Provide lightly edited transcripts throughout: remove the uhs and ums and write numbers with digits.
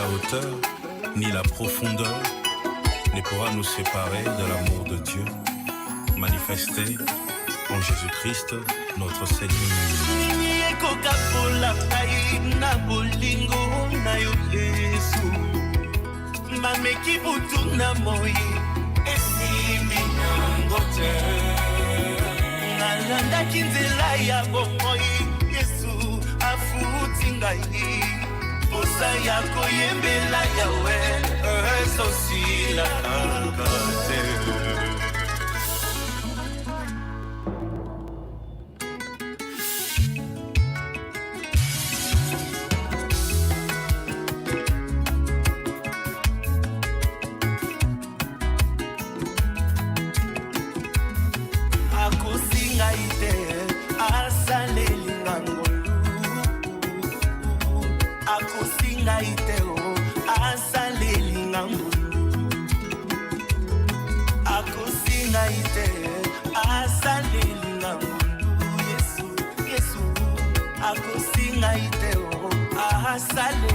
la hauteur, ni la profondeur ne pourra nous séparer de l'amour de Dieu, manifesté en Jésus-Christ, notre Seigneur.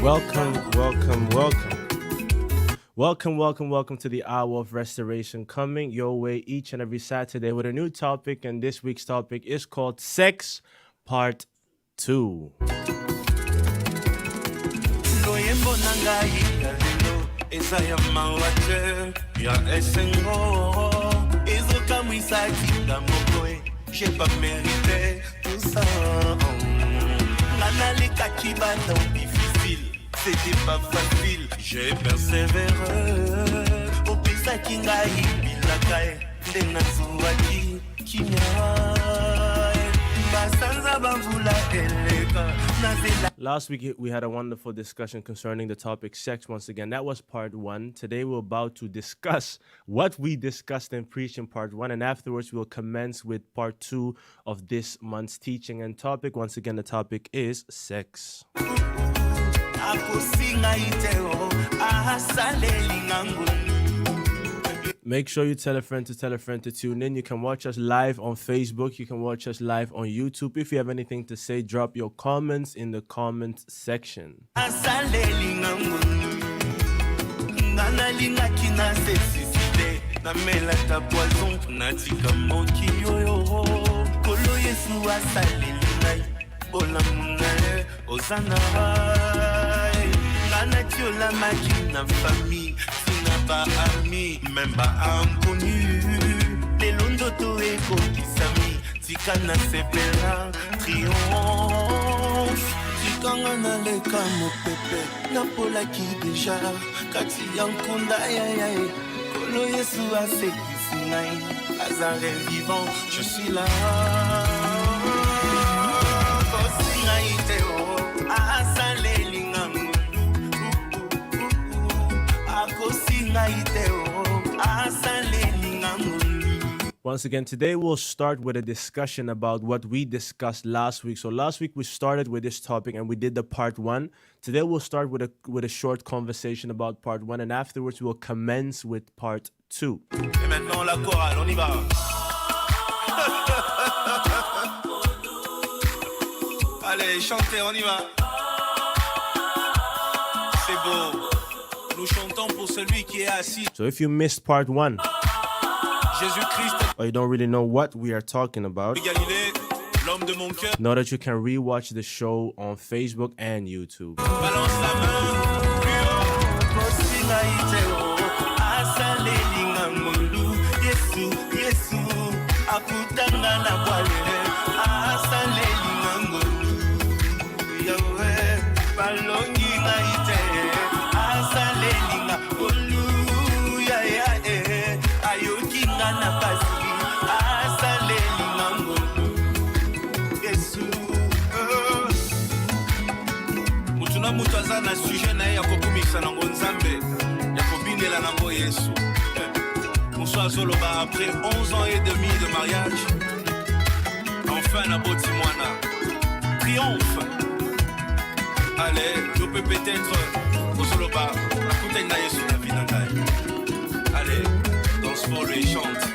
Welcome to the Hour of Restoration, coming your way each and every Saturday with a new topic, and this week's topic is called Sex Part 2. J'ai pas mérité tout ça. Difficile, c'était pas facile. J'ai persévéré. Au pisa kingai bilakai denatsuaki kinyai. Basanza bavula eleka. Last week we had a wonderful discussion concerning the topic sex once again. That was part 1. Today we're about to discuss what we discussed and preached in part 1, and afterwards we'll commence with part 2 of this month's teaching and topic. Once again, the topic is sex. Make sure you tell a friend to tune in. You can watch us live on Facebook. You can watch us live on YouTube. If you have anything to say, drop your comments in the comment section. Ami, même pas inconnu. Les londoto et kokisami, tikana sepera, triomphe. Tikanga na leka mo pepe, na pola ki deja, kati yankonda ya. Kolo Yesu a sekisinai, Lazare vivant, je suis là. Kosingaite o, asale lingamu. Once again, today we'll start with a discussion about what we discussed last week. So last week we started with this topic and we did the part 1. Today we'll start with a short conversation about part 1, and afterwards we'll commence with part 2. Et maintenant la chorale, on y va. Allez, chantez, on y va. C'est beau. Nous chantons pour celui qui est assis. So if you missed part 1, Jésus-Christ, or you don't really know what we are talking about, Galilée, l'homme de mon cœur. know that you can rewatch the show on Facebook and YouTube. Balance la main, plus mutwaza na sujet na ya kokumikisa nango nzambe ya kobindela nango Yesu. Bonsoir Zoloba, après 11 ans et demi de mariage, enfin na boti mwana. Triomphe. Allez, je peux peut-être Zoloba, écoutez na Yesu na vie na ngai. Allez, danse pour lui, chante.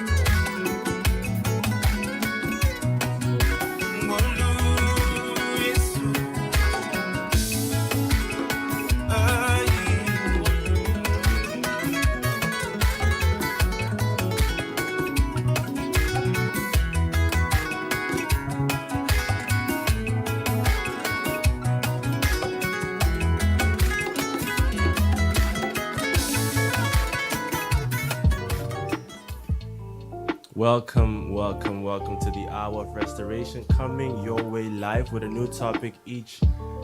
Welcome to the Hour of Restoration, coming your way live with a new topic each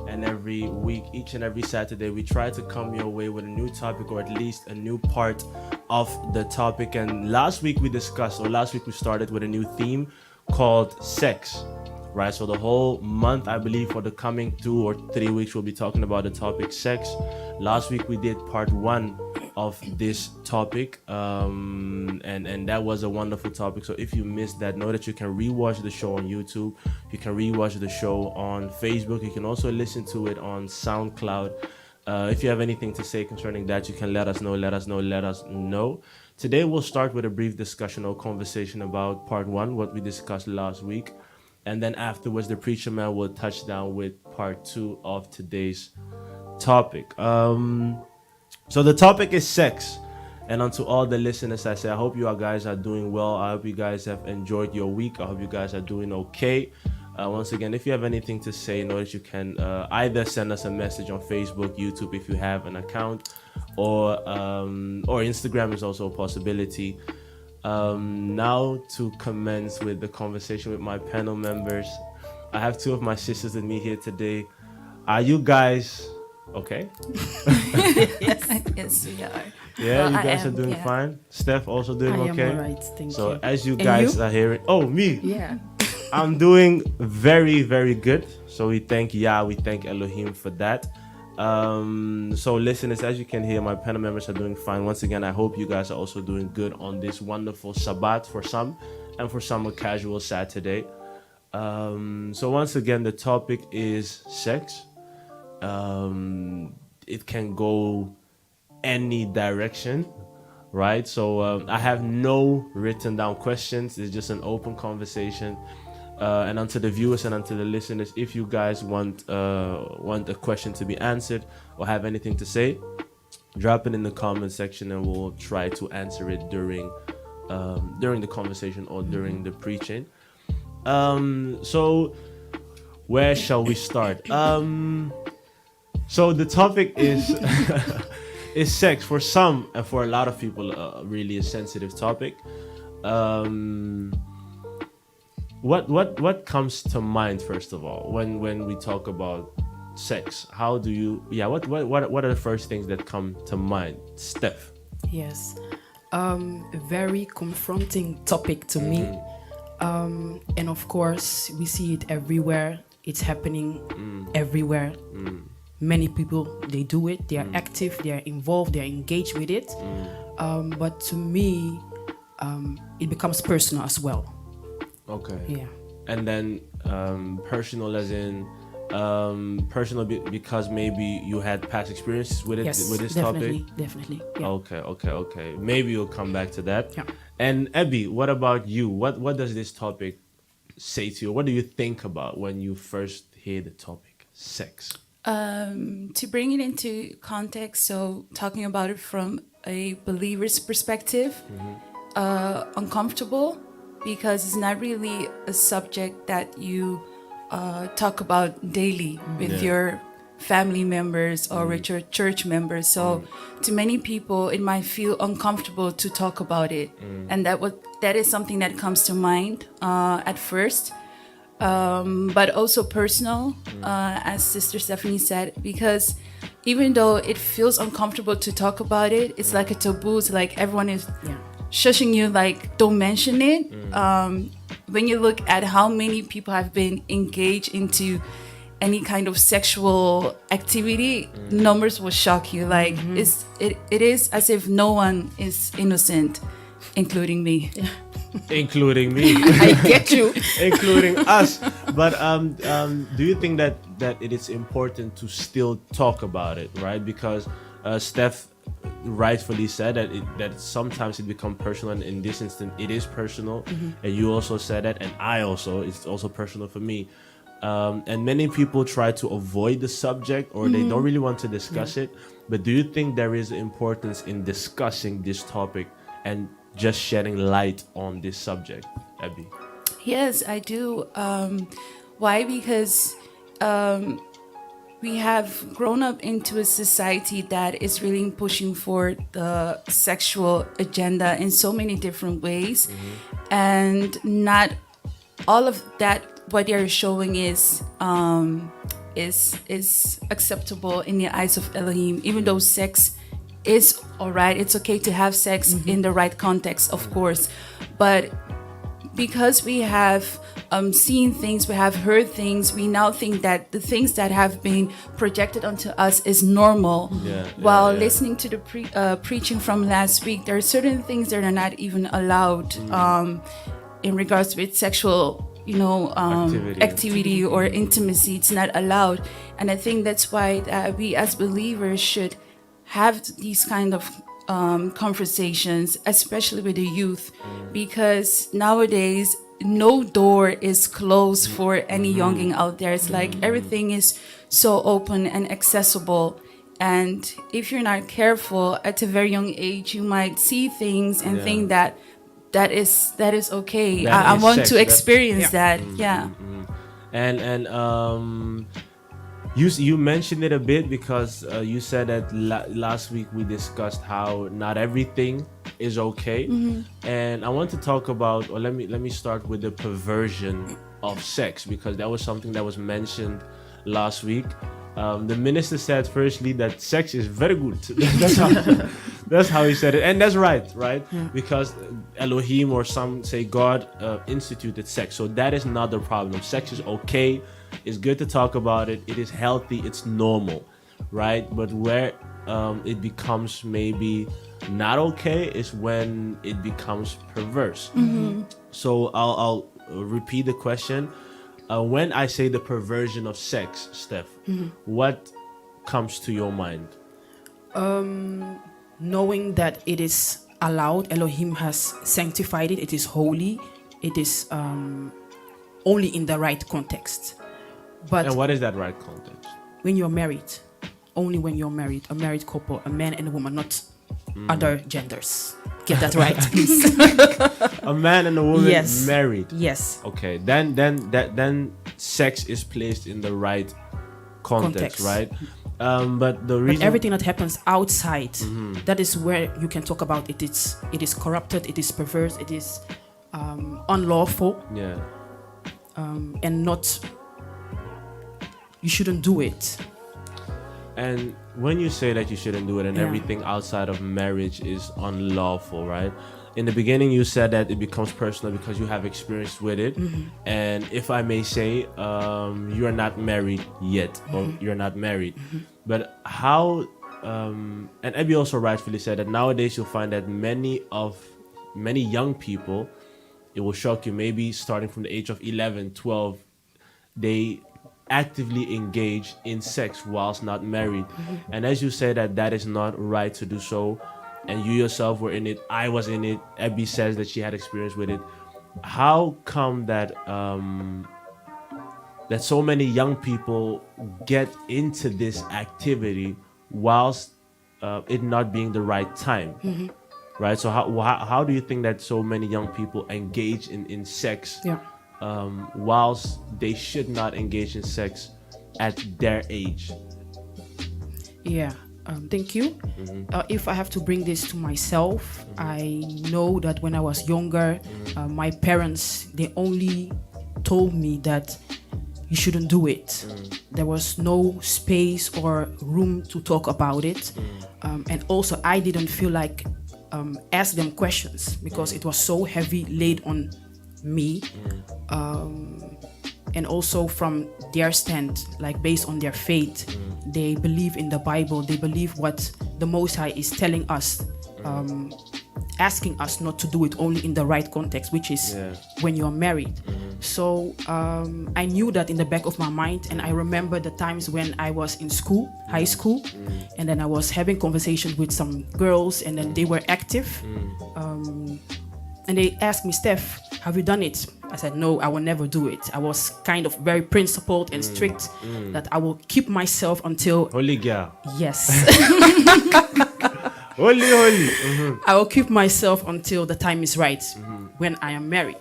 and every week. Each and every Saturday, we try to come your way with a new topic, or at least a new part of the topic. And last week we started with a new theme called sex, right? So the whole month, I believe, for the coming 2 or 3 weeks, we'll be talking about the topic sex. Last week we did part 1 of this topic, and that was a wonderful topic. So if you missed that, know that you can rewatch the show on YouTube, you can rewatch the show on Facebook, you can also listen to it on SoundCloud. If you have anything to say concerning that, you can let us know. Today we'll start with a brief discussion or conversation about part 1, what we discussed last week, and then afterwards the preacher man will touch down with part 2 of today's topic. So the topic is sex. And unto all the listeners, I say, I hope you guys are doing well. I hope you guys have enjoyed your week. I hope you guys are doing okay. Once again, if you have anything to say, know that you can either send us a message on Facebook, YouTube, if you have an account, or Instagram is also a possibility. Now to commence with the conversation with my panel members, I have 2 of my sisters with me here today. Are you guys okay? Yes, we are. Yeah, well, you guys are doing fine. Steph also doing okay. I am alright, thank you. As you guys are hearing, me. Yeah. I'm doing very, very good. So we thank we thank Elohim for that. So listeners, as you can hear, my panel members are doing fine. Once again, I hope you guys are also doing good on this wonderful Shabbat for some, and for some a casual Saturday. So once again, the topic is sex. It can go any direction, right? So I have no written down questions. It's just an open conversation. And unto the viewers and unto the listeners, if you guys want a question to be answered or have anything to say, drop it in the comment section and we'll try to answer it during the conversation or during the preaching. So where shall we start? So the topic is is sex. For some and for a lot of people, really a sensitive topic. What comes to mind first of all when we talk about sex? How do you? Yeah. What are the first things that come to mind, Steph? Yes. A very confronting topic to me. And of course, we see it everywhere. It's happening everywhere. Many people, they do it. They are active. They are involved. They are engaged with it. But to me, it becomes personal as well. Okay. Yeah. And then personal as in personal because maybe you had past experiences with it, with this topic? Definitely. Yeah. Okay. Maybe you'll come back to that. Yeah. And Abby, what about you? What does this topic say to you? What do you think about when you first hear the topic, sex? To bring it into context, so talking about it from a believer's perspective, uncomfortable because it's not really a subject that you talk about daily with your family members or with your church members. So to many people, it might feel uncomfortable to talk about it. And that is something that comes to mind at first. But also personal, as Sister Stephanie said, because even though it feels uncomfortable to talk about it, it's like a taboo. It's like everyone is shushing you, like, don't mention it. When you look at how many people have been engaged into any kind of sexual activity, numbers will shock you. Like, it is as if no one is innocent, including me. Yeah. Including me. I get you. Including us. But do you think that it is important to still talk about it, right? Because Steph rightfully said that sometimes it becomes personal, and in this instance it is personal. And you also said that, and it's also personal for me. And many people try to avoid the subject, or they don't really want to discuss it. But do you think there is importance in discussing this topic and just shedding light on this subject, Abby? Yes, I do. Why? Because we have grown up into a society that is really pushing for the sexual agenda in so many different ways, and not all of that what they're showing is acceptable in the eyes of Elohim, even though sex is all right. It's okay to have sex in the right context, of course, but because we have seen things, we have heard things, we now think that the things that have been projected onto us is normal. While listening to the preaching from last week, there are certain things that are not even allowed in regards with sexual, activity or intimacy. It's not allowed, and I think that's why we as believers should have these kind of conversations, especially with the youth, because nowadays no door is closed for any younging out there. It's like everything is so open and accessible, and if you're not careful at a very young age, you might see things and think that is okay. I want sex. to experience that. And you mentioned it a bit because you said that last week we discussed how not everything is okay, and I want to talk about, or let me start with the perversion of sex, because that was something that was mentioned last week. The minister said firstly that sex is very good. That's how he said it, and that's right, because Elohim, or some say God, instituted sex, so that is not the problem. Sex is okay. It's good to talk about it. It is healthy. It's normal, right? But where it becomes maybe not okay is when it becomes perverse. So I'll repeat the question. When I say the perversion of sex, Steph, what comes to your mind? Knowing that it is allowed, Elohim has sanctified it, it is holy, it is only in the right context. But And what is that right context? when you're married, only when you're married, a married couple, a man and a woman, not other genders. Get that right, please. A man and a woman Yes. married. Yes. Okay, then sex is placed in the right context. Right? But the reason But everything that happens outside, that is where you can talk about it. It is corrupted, it is perverse, it is unlawful, and not. You shouldn't do it. And when you say that you shouldn't do it, and everything outside of marriage is unlawful, right? In the beginning, you said that it becomes personal because you have experience with it. And if I may say, you are not married yet, or you're not married. But how, and Abby also rightfully said that nowadays you'll find that many young people, it will shock you, maybe starting from the age of 11, 12, they actively engage in sex whilst not married. And as you say that is not right to do so, and you yourself were in it, I was in it, Abby says that she had experience with it. How come that that so many young people get into this activity whilst it not being the right time? Right? So how do you think that so many young people engage in sex whilst they should not engage in sex at their age? Thank you. If I have to bring this to myself, I know that when I was younger, my parents, they only told me that you shouldn't do it. There was no space or room to talk about it. And also I didn't feel like ask them questions because it was so heavy laid on me. And also from their stand, like based on their faith, they believe in the Bible, they believe what the Most High is telling us, asking us not to do it only in the right context, which is when you're married. So I knew that in the back of my mind, and I remember the times when I was in school, high school, and then I was having conversations with some girls, and then they were active, and they asked me, Steph, have you done it? I said, no, I will never do it. I was kind of very principled and strict that I will keep myself until... Holy girl. Yes. Holy. I will keep myself until the time is right when I am married.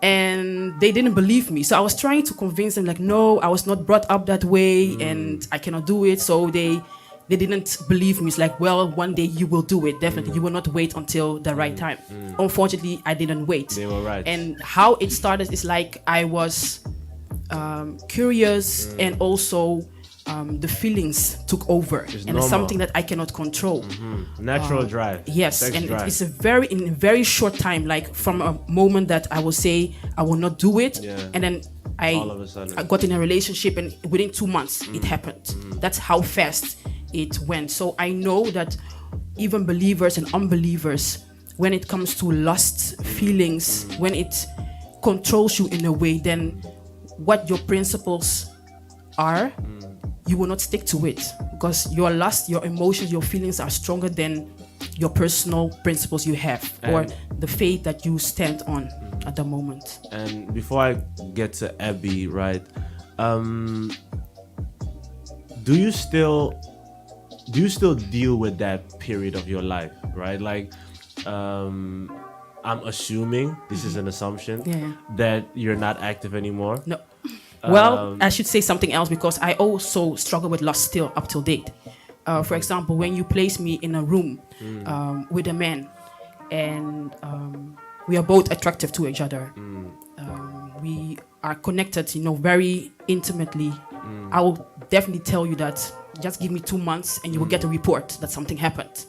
And they didn't believe me. So I was trying to convince them, like, no, I was not brought up that way and I cannot do it. So they didn't believe me. It's like, well, one day you will do it. Definitely. You will not wait until the right time. Unfortunately, I didn't wait. They were right. And how it started is like I was curious, and also the feelings took over. And it's something that I cannot control. Natural drive. Yes, Sex and drive. it's in a very short time, like from a moment that I will say I will not do it, and then All of a sudden. I got in a relationship, and within 2 months it happened. That's how fast it went. So I know that even believers and unbelievers, when it comes to lust feelings, when it controls you in a way, then what your principles are, you will not stick to it, because your lust, your emotions, your feelings are stronger than your personal principles you have, or the faith that you stand on at the moment. And before I get to Abby, right? Do you still deal with that period of your life, right? Like, I'm assuming, this is an assumption, that you're not active anymore. No. Well, I should say something else, because I also struggle with lust still up till date. For example, when you place me in a room with a man, and we are both attractive to each other, we are connected, very intimately, I will definitely tell you that just give me 2 months and you will get a report that something happened.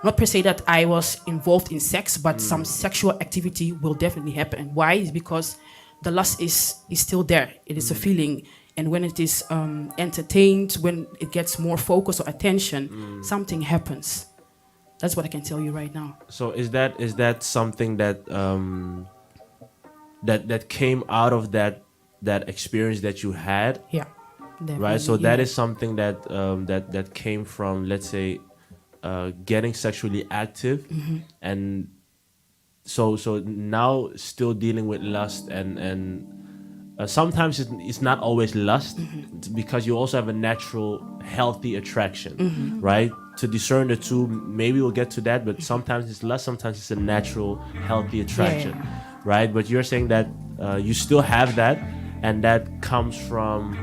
Not per se that I was involved in sex, but some sexual activity will definitely happen. Why? It's because the lust is still there. It is a feeling. And when it is entertained, when it gets more focus or attention, something happens. That's what I can tell you right now. So is that something that that came out of that experience that you had? Yeah. Definitely, right. So yeah. that is something that that came from, let's say, getting sexually active, and so now still dealing with lust, and sometimes it's not always lust, because you also have a natural healthy attraction, right? To discern the two, maybe we'll get to that, but sometimes it's lust, sometimes it's a natural healthy attraction, right? But you're saying that you still have that, and that comes from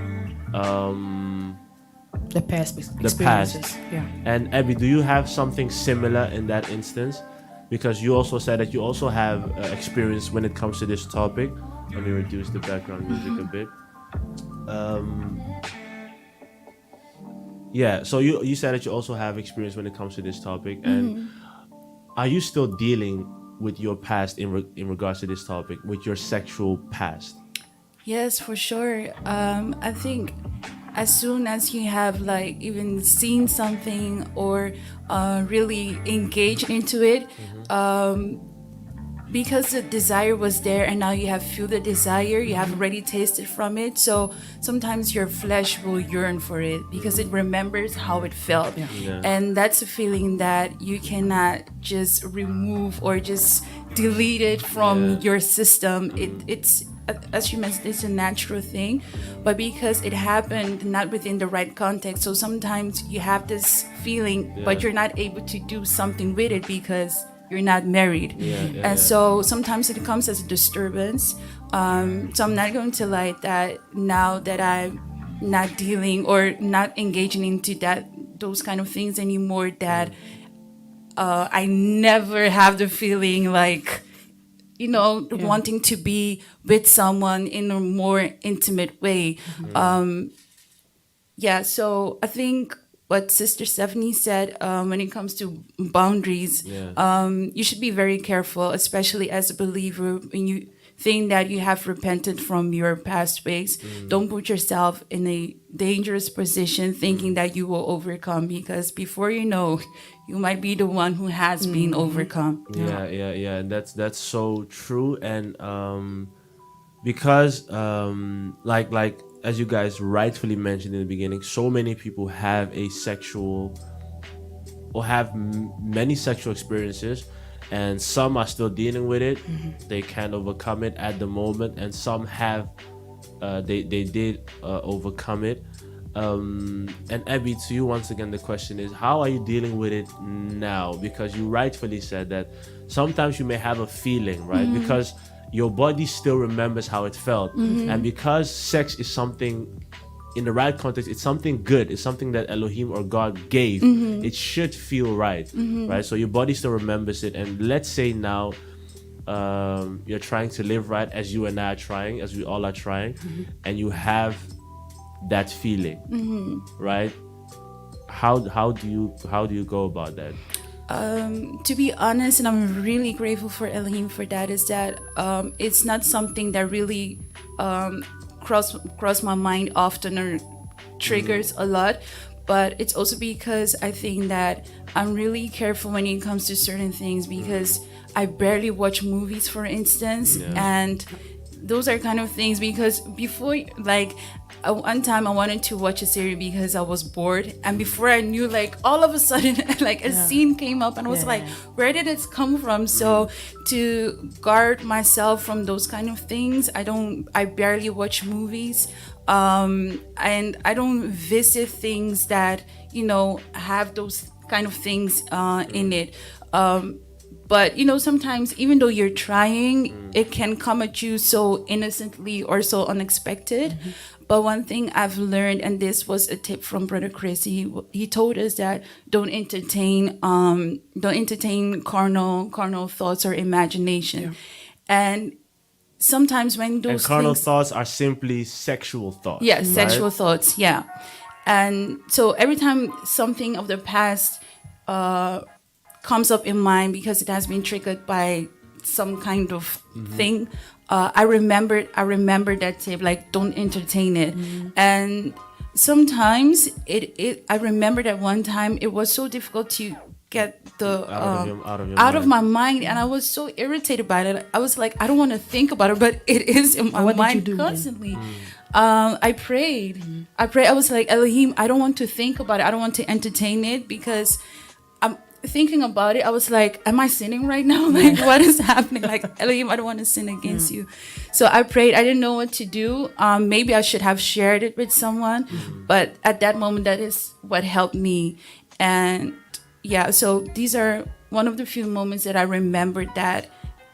the past experiences. the past. Yeah. And Abby, do you have something similar in that instance? Because you also said that you also have experience when it comes to this topic. Let me reduce the background music a bit. Yeah, so you said that you also have experience when it comes to this topic. And are you still dealing with your past in regards to this topic, with your sexual past? Yes, for sure. I think as soon as you have like even seen something or really engaged into it, because the desire was there and now you have feel the desire, you have already tasted from it. So sometimes your flesh will yearn for it because it remembers how it felt. Yeah. And that's a feeling that you cannot just remove or just delete it from your system. It's as you mentioned, it's a natural thing, but because it happened not within the right context, so sometimes you have this feeling, but you're not able to do something with it because you're not married. So sometimes it comes as a disturbance. So I'm not going to lie that now that I'm not dealing or not engaging into those kind of things anymore, that I never have the feeling like, wanting to be with someone in a more intimate way. So I think what Sister Stephanie said, when it comes to boundaries, you should be very careful, especially as a believer, when you think that you have repented from your past ways. Don't put yourself in a dangerous position thinking that you will overcome, because before you know, you might be the one who has been overcome. And that's so true. And because like as you guys rightfully mentioned in the beginning, so many people have a sexual or have many sexual experiences, and some are still dealing with it. They can't overcome it at the moment, and some have they did overcome it. And Abby, to you once again, the question is, how are you dealing with it now? Because you rightfully said that sometimes you may have a feeling, right? Because your body still remembers how it felt. And because sex is something, in the right context, it's something good, it's something that Elohim or God gave, it should feel right, right? So your body still remembers it. And let's say now you're trying to live right, as you and I are trying, as we all are trying, and you have that feeling, right? How do you go about that? To be honest, and I'm really grateful for Elohim for that, is that it's not something that really cross my mind often or triggers a lot. But it's also because I think that I'm really careful when it comes to certain things, because I barely watch movies, for instance, and those are kind of things, because before, like, one time I wanted to watch a series because I was bored, and before I knew, like, all of a sudden, like, a scene came up, and I was like, where did it come from? So to guard myself from those kind of things, I barely watch movies, and I don't visit things that, you know, have those kind of things in it. But, you know, sometimes even though you're trying, it can come at you so innocently or so unexpected. But one thing I've learned, and this was a tip from Brother Chris, he told us that don't entertain carnal thoughts or imagination. And sometimes when those and carnal thoughts are simply sexual thoughts. Yeah, right? sexual thoughts, yeah. And so every time something of the past comes up in mind because it has been triggered by some kind of thing, I remember that tip, like, don't entertain it. And sometimes I remember that one time it was so difficult to get the out of my mind, and I was so irritated by it. I was like, I don't want to think about it, but it is in my mind constantly. I prayed. I was like, Elohim, I don't want to think about it. I don't want to entertain it, because I'm thinking about it. I was like, am I sinning right now? Like, what is happening? Like, Elohim, I don't want to sin against you. So I prayed. I didn't know what to do. Maybe I should have shared it with someone, but at that moment, that is what helped me. And yeah, so these are one of the few moments that I remembered that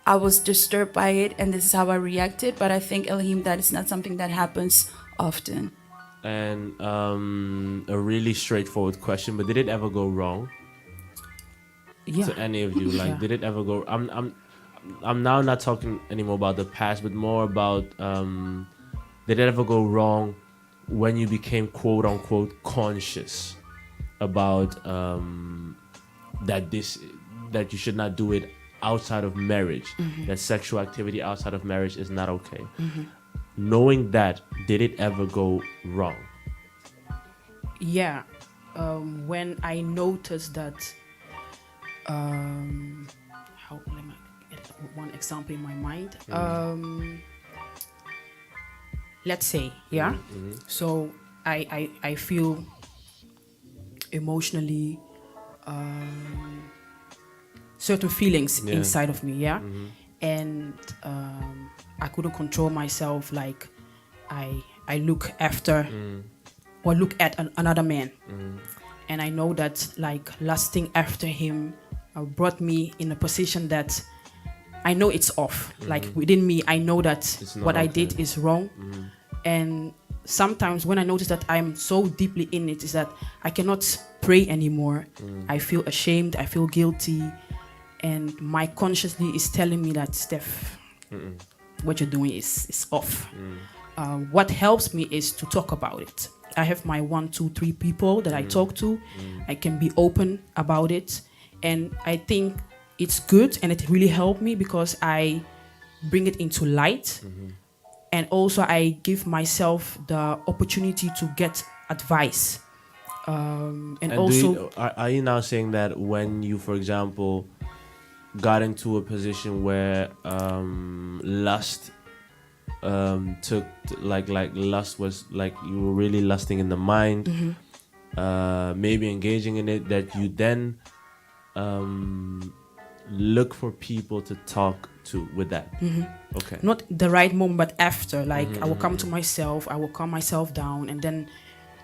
I was disturbed by it, and this is how I reacted. But I think, Elohim, that is not something that happens often. And a really straightforward question, but did it ever go wrong? To any of you, like, did it ever go? I'm now not talking anymore about the past, but more about did it ever go wrong when you became quote unquote conscious about that you should not do it outside of marriage, that sexual activity outside of marriage is not okay. Knowing that, did it ever go wrong? Yeah, when I noticed that. How let me get one example in my mind. Let's say, so I feel emotionally certain feelings inside of me, and I couldn't control myself. Like, I look after or look at another man, and I know that, like, lusting after him brought me in a position that I know it's off. Like, within me, I know that what I did is wrong. And sometimes when I notice that I'm so deeply in it, is that I cannot pray anymore. I feel ashamed, I feel guilty, and my consciously is telling me that, Steph, what you're doing is off. What helps me is to talk about it. I have my 1, 2, 3 people that I talk to. I can be open about it. And I think it's good, and it really helped me because I bring it into light. And also I give myself the opportunity to get advice. And also... Are you now saying that when you, for example, got into a position where lust took, like lust was, like, you were really lusting in the mind, maybe engaging in it, that you then look for people to talk to with that? Okay. Not the right moment, but after. Like, I will come to myself, I will calm myself down, and then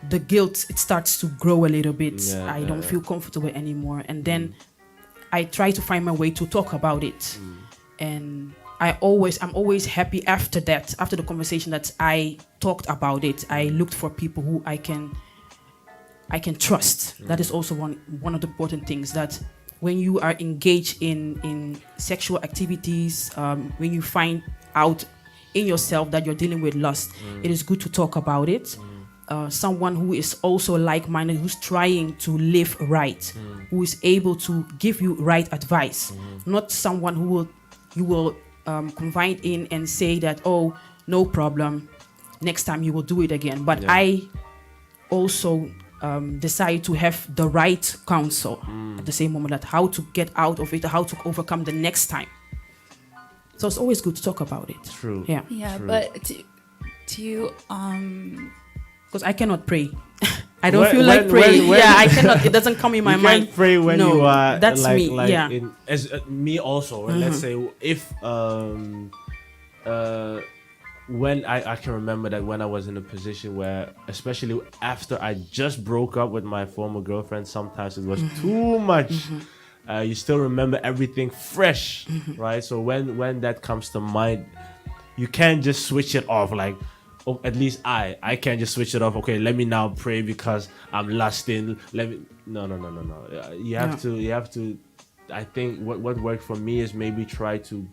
the guilt, it starts to grow a little bit. I don't feel comfortable anymore. And then I try to find my way to talk about it. And I'm always happy after the conversation that I talked about it. I looked for people who I can trust. That is also one of the important things, that when you are engaged in sexual activities, when you find out in yourself that you're dealing with lust, it is good to talk about it. Someone who is also like-minded, who's trying to live right, who is able to give you right advice, not someone who you will confide in and say that, oh, no problem, next time you will do it again. But I also decide to have the right counsel at the same moment, that how to get out of it, how to overcome the next time. So it's always good to talk about it. True. Yeah. Yeah, True. but to Because I cannot pray. I don't feel like praying. when- Yeah, I cannot. It doesn't come in my You mind. can't pray when No, you are that's like, me. like Yeah. as me also. And let's say if when I can remember that when I was in a position where, especially after I just broke up with my former girlfriend, sometimes it was too much. You still remember everything fresh, right? So when that comes to mind, you can't just switch it off. Like, oh, at least I can't just switch it off. Okay, let me now pray because I'm lusting. Let me no. You have to. I think what worked for me is maybe try to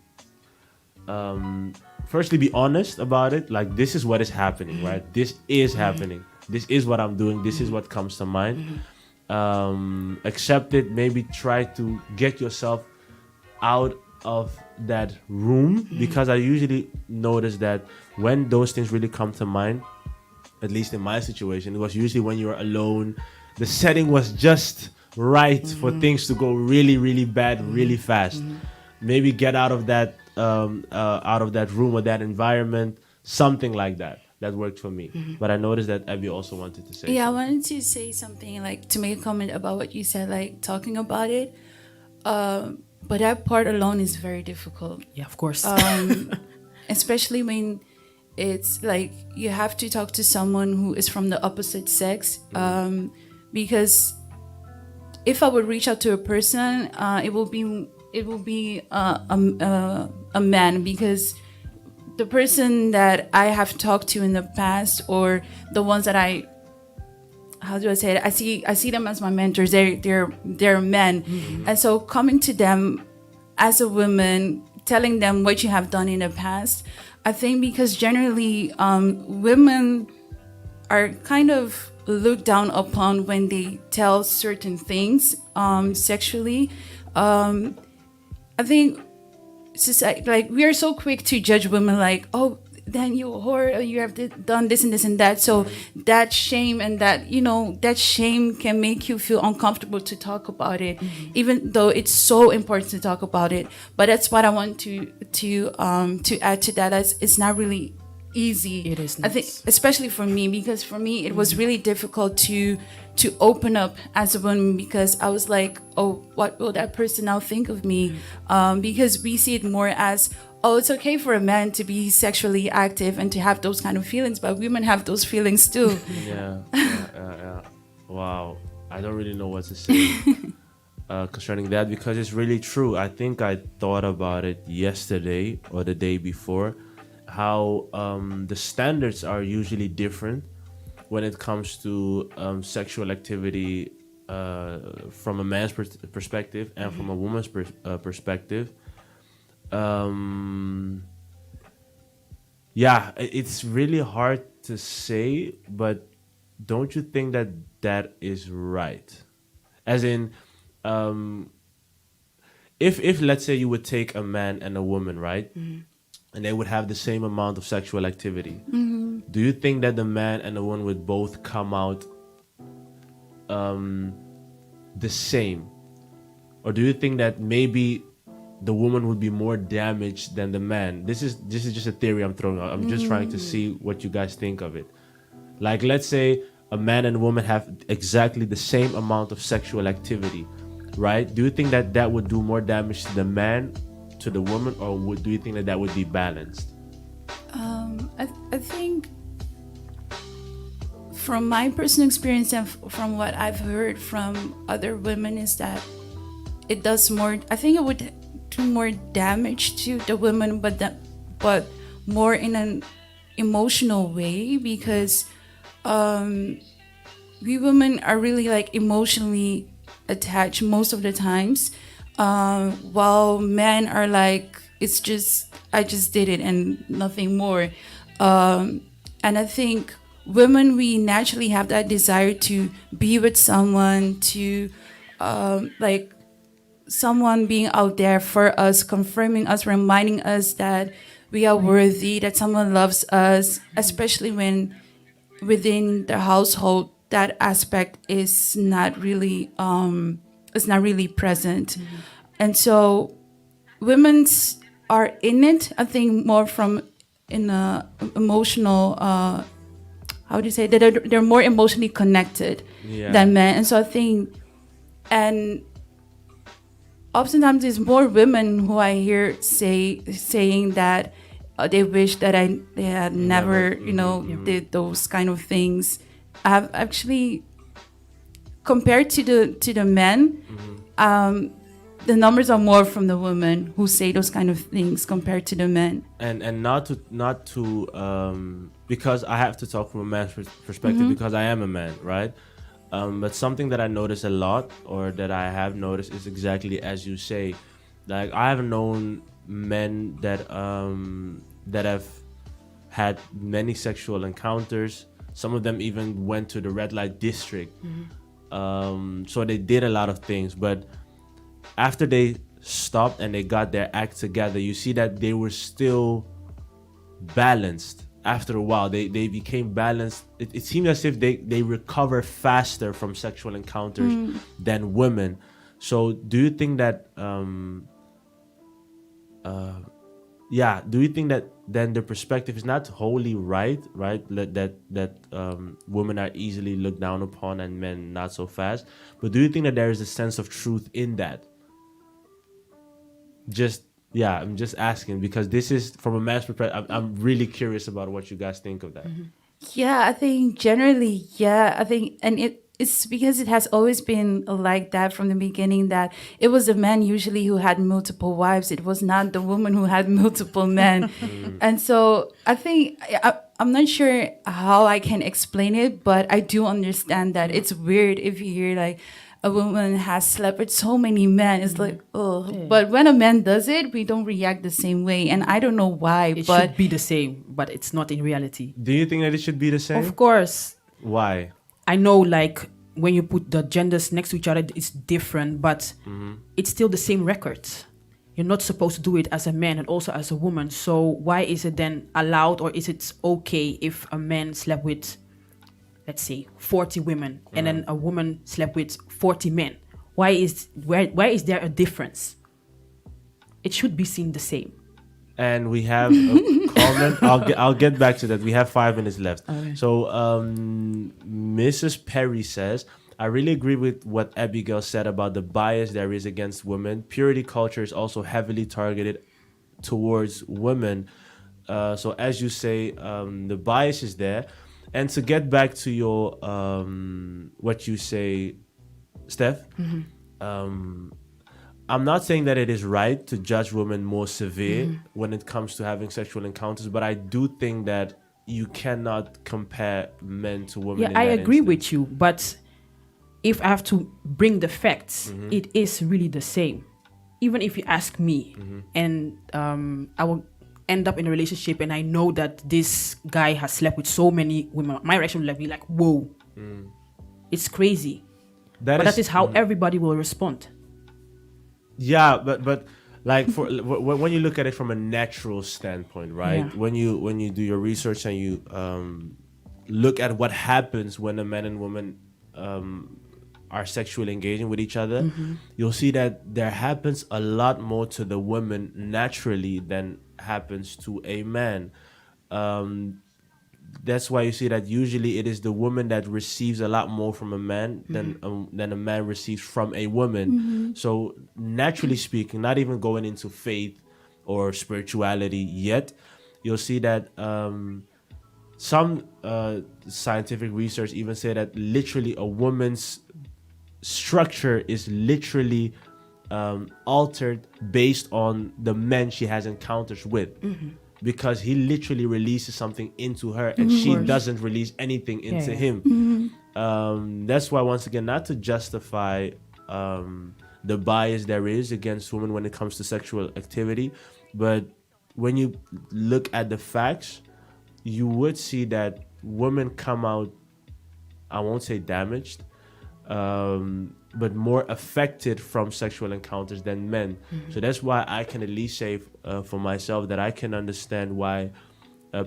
firstly be honest about it. Like, this is what is happening, right? This is happening. This is what I'm doing. This is what comes to mind. Accept it. Maybe try to get yourself out of that room, because I usually notice that when those things really come to mind, at least in my situation, it was usually when you were alone. The setting was just right for things to go really, really bad, really fast. Maybe get out of that room or that environment, something like that. That worked for me. But I noticed that Abby also wanted to say yeah, I something. wanted to say something, like to make a comment about what you said, like talking about it. But that part alone is very difficult. Yeah, of course. Especially when it's like you have to talk to someone who is from the opposite sex, because if I would reach out to a person, it will be a man, because the person that I have talked to in the past, or the ones that how do I say it? I see them as my mentors. They're men, and so coming to them as a woman, telling them what you have done in the past, I think because generally women are kind of looked down upon when they tell certain things sexually. I think society, like, we are so quick to judge women, like, oh, then you a whore, or you have done this and this and that. So that shame and that shame can make you feel uncomfortable to talk about it, even though it's so important to talk about it. But that's what I want to add to that. As it's not really easy. It is I think, especially for me, because for me it was really difficult to open up as a woman, because I was like, oh, what will that person now think of me? Because we see it more as, oh, it's okay for a man to be sexually active and to have those kind of feelings, but women have those feelings too. Yeah. Wow. I don't really know what to say concerning that, because it's really true. I think I thought about it yesterday or the day before, how the standards are usually different when it comes to sexual activity from a man's perspective and from a woman's perspective. Yeah, it's really hard to say, but don't you think that is right? As in, if let's say you would take a man and a woman, right? And they would have the same amount of sexual activity. Do you think that the man and the woman would both come out the same? Or do you think that maybe the woman would be more damaged than the man? This is just a theory I'm throwing out. I'm just trying to see what you guys think of it. Like, let's say a man and a woman have exactly the same amount of sexual activity, right? Do you think that would do more damage to the man, to the woman, or do you think that would be balanced? I think from my personal experience and from what I've heard from other women is that it does more. I think it would do more damage to the women, but more in an emotional way, because we women are really like emotionally attached most of the times, while men are like, it's just, I just did it and nothing more. And I think women, we naturally have that desire to be with someone, to like someone being out there for us, confirming us, reminding us that we are worthy, that someone loves us, especially when within the household that aspect is not really present. And so women's are in it, I think, more from in a emotional how do you say that, they're more emotionally connected than men. And so I think, and oftentimes it's more women who I hear saying that they wish that they had never did those kind of things. I've actually, compared to the men, the numbers are more from the women who say those kind of things compared to the men. And not to because I have to talk from a man's perspective, because I am a man, right? But something that I notice a lot, or that I have noticed, is exactly as you say. Like, I have known men that have had many sexual encounters. Some of them even went to the red light district. So they did a lot of things, but after they stopped and they got their act together, you see that they were still balanced. After a while, they became balanced. It seemed as if they recover faster from sexual encounters than women. So do you think that do you think that then the perspective is not wholly right, that women are easily looked down upon and men not so fast? But do you think that there is a sense of truth in that? I'm just asking, because this is from a man's perspective. I'm really curious about what you guys think of that. Yeah, I think generally, I think, and it's because it has always been like that from the beginning, that it was the man usually who had multiple wives. It was not the woman who had multiple men. And so I think, I'm not sure how I can explain it, but I do understand that it's weird if you hear like a woman has slept with so many men. It's like, oh. Yeah. But when a man does it, we don't react the same way. And I don't know why. It should be the same, but it's not in reality. Do you think that it should be the same? Of course. Why? I know, like, when you put the genders next to each other, it's different, but it's still the same records. You're not supposed to do it as a man and also as a woman. So why is it then allowed, or is it okay if a man slept with, let's say, 40 women and then a woman slept with 40 men? Why is there a difference? It should be seen the same. And we have a comment. I'll get back to that. We have 5 minutes left. Okay. So Mrs. Perry says, I really agree with what Abigail said about the bias there is against women. Purity culture is also heavily targeted towards women. So as you say, the bias is there. And to get back to your what you say, Steph, I'm not saying that it is right to judge women more severe when it comes to having sexual encounters, but I do think that you cannot compare men to women. Yeah, I agree with you, but if I have to bring the facts, it is really the same. Even if you ask me, and I will end up in a relationship and I know that this guy has slept with so many women, my reaction will be like, whoa, it's crazy. That is how everybody will respond. Yeah, but like when you look at it from a natural standpoint, right? Yeah. When you do your research and you look at what happens when a man and woman are sexually engaging with each other, you'll see that there happens a lot more to the woman naturally than happens to a man. That's why you see that usually it is the woman that receives a lot more from a man than a man receives from a woman. So naturally speaking, not even going into faith or spirituality yet, you'll see that some scientific research even say that literally a woman's structure is literally altered based on the men she has encounters with. Because he literally releases something into her and she doesn't release anything into him. That's why, once again, not to justify the bias there is against women when it comes to sexual activity, but when you look at the facts, you would see that women come out, I won't say damaged, but more affected from sexual encounters than men. So that's why I can at least say for myself that I can understand why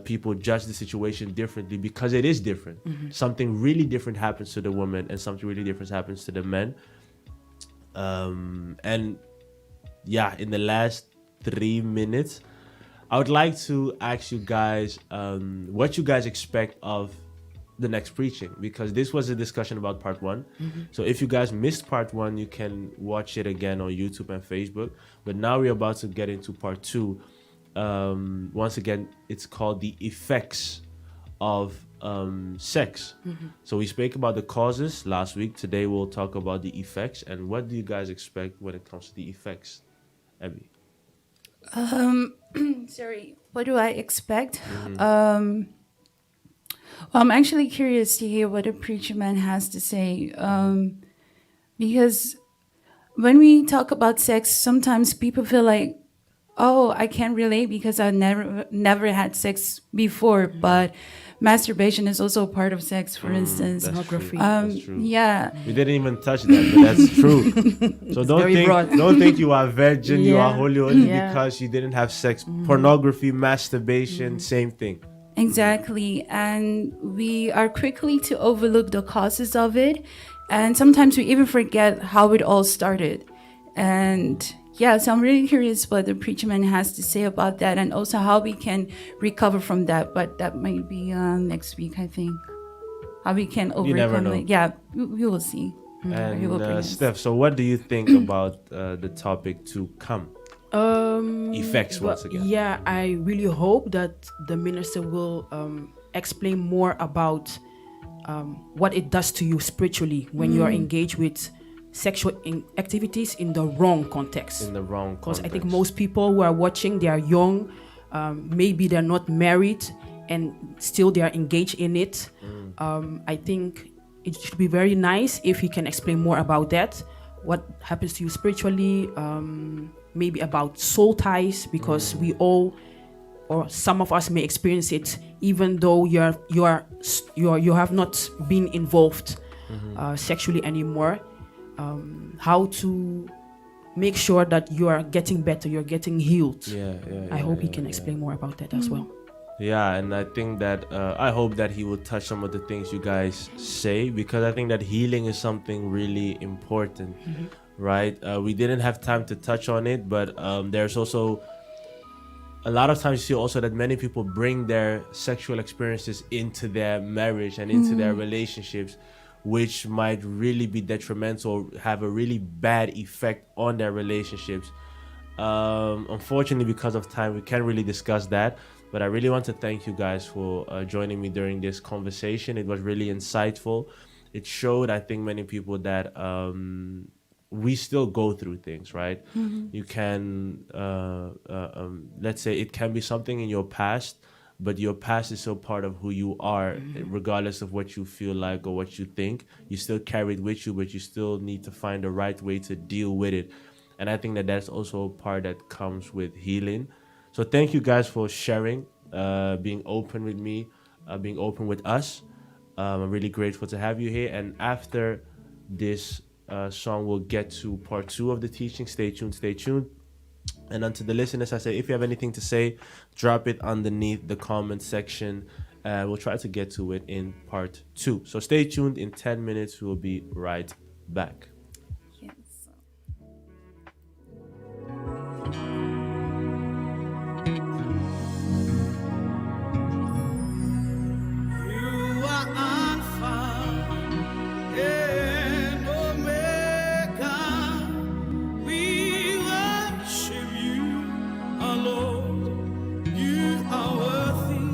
people judge the situation differently, because it is different. Something really different happens to the woman and something really different happens to the men. And yeah, in the last 3 minutes, I would like to ask you guys what you guys expect of the next preaching, because this was a discussion about part 1. So if you guys missed part 1, you can watch it again on YouTube and Facebook. But now we're about to get into part 2. Once again, it's called the effects of sex. So we spoke about the causes last week. Today we'll talk about the effects. And what do you guys expect when it comes to the effects, Abby? Sorry, what do I expect? Well, I'm actually curious to hear what a preacher man has to say, because when we talk about sex, sometimes people feel like, oh, I can't relate because I never had sex before. But masturbation is also part of sex, for instance. Pornography. That's true. Yeah. We didn't even touch that, but that's true. So don't think you are virgin, you are holy only because you didn't have sex. Pornography, masturbation, same thing. Exactly. And we are quickly to overlook the causes of it. And sometimes we even forget how it all started. And yeah, so I'm really curious what the preacher man has to say about that, and also how we can recover from that. But that might be next week, I think. How we can overcome never know. it. Yeah, we will see. And Steph, so what do you think about the topic to come? Effects, once again. Yeah, I really hope that the minister will explain more about what it does to you spiritually when you are engaged with sexual activities in the wrong context. In the wrong context. Because I think most people who are watching, they are young, maybe they're not married, and still they are engaged in it. I think it should be very nice if he can explain more about that, what happens to you spiritually, maybe about soul ties, because we all, or some of us may experience it, even though you have not been involved sexually anymore. How to make sure that you are getting better, you're getting healed. I hope he can explain more about that as well. Yeah, and I think that I hope that he will touch some of the things you guys say, because I think that healing is something really important, right? We didn't have time to touch on it, but there's also a lot of times you see also that many people bring their sexual experiences into their marriage and into their relationships, which might really be detrimental, have a really bad effect on their relationships. Unfortunately, because of time, we can't really discuss that. But I really want to thank you guys for joining me during this conversation. It was really insightful. It showed, I think, many people that we still go through things, right? You can, let's say it can be something in your past, but your past is still part of who you are, regardless of what you feel like or what you think. You still carry it with you, but you still need to find the right way to deal with it. And I think that that's also a part that comes with healing. So thank you guys for sharing, being open with me, being open with us. I'm really grateful to have you here. And after this song, we'll get to part 2 of the teaching. Stay tuned, stay tuned. And unto the listeners, I say, if you have anything to say, drop it underneath the comment section. We'll try to get to it in part 2. So stay tuned. In 10 minutes, we'll be right back. Yes. You are Alpha and Omega. We worship you, our Lord. You are worthy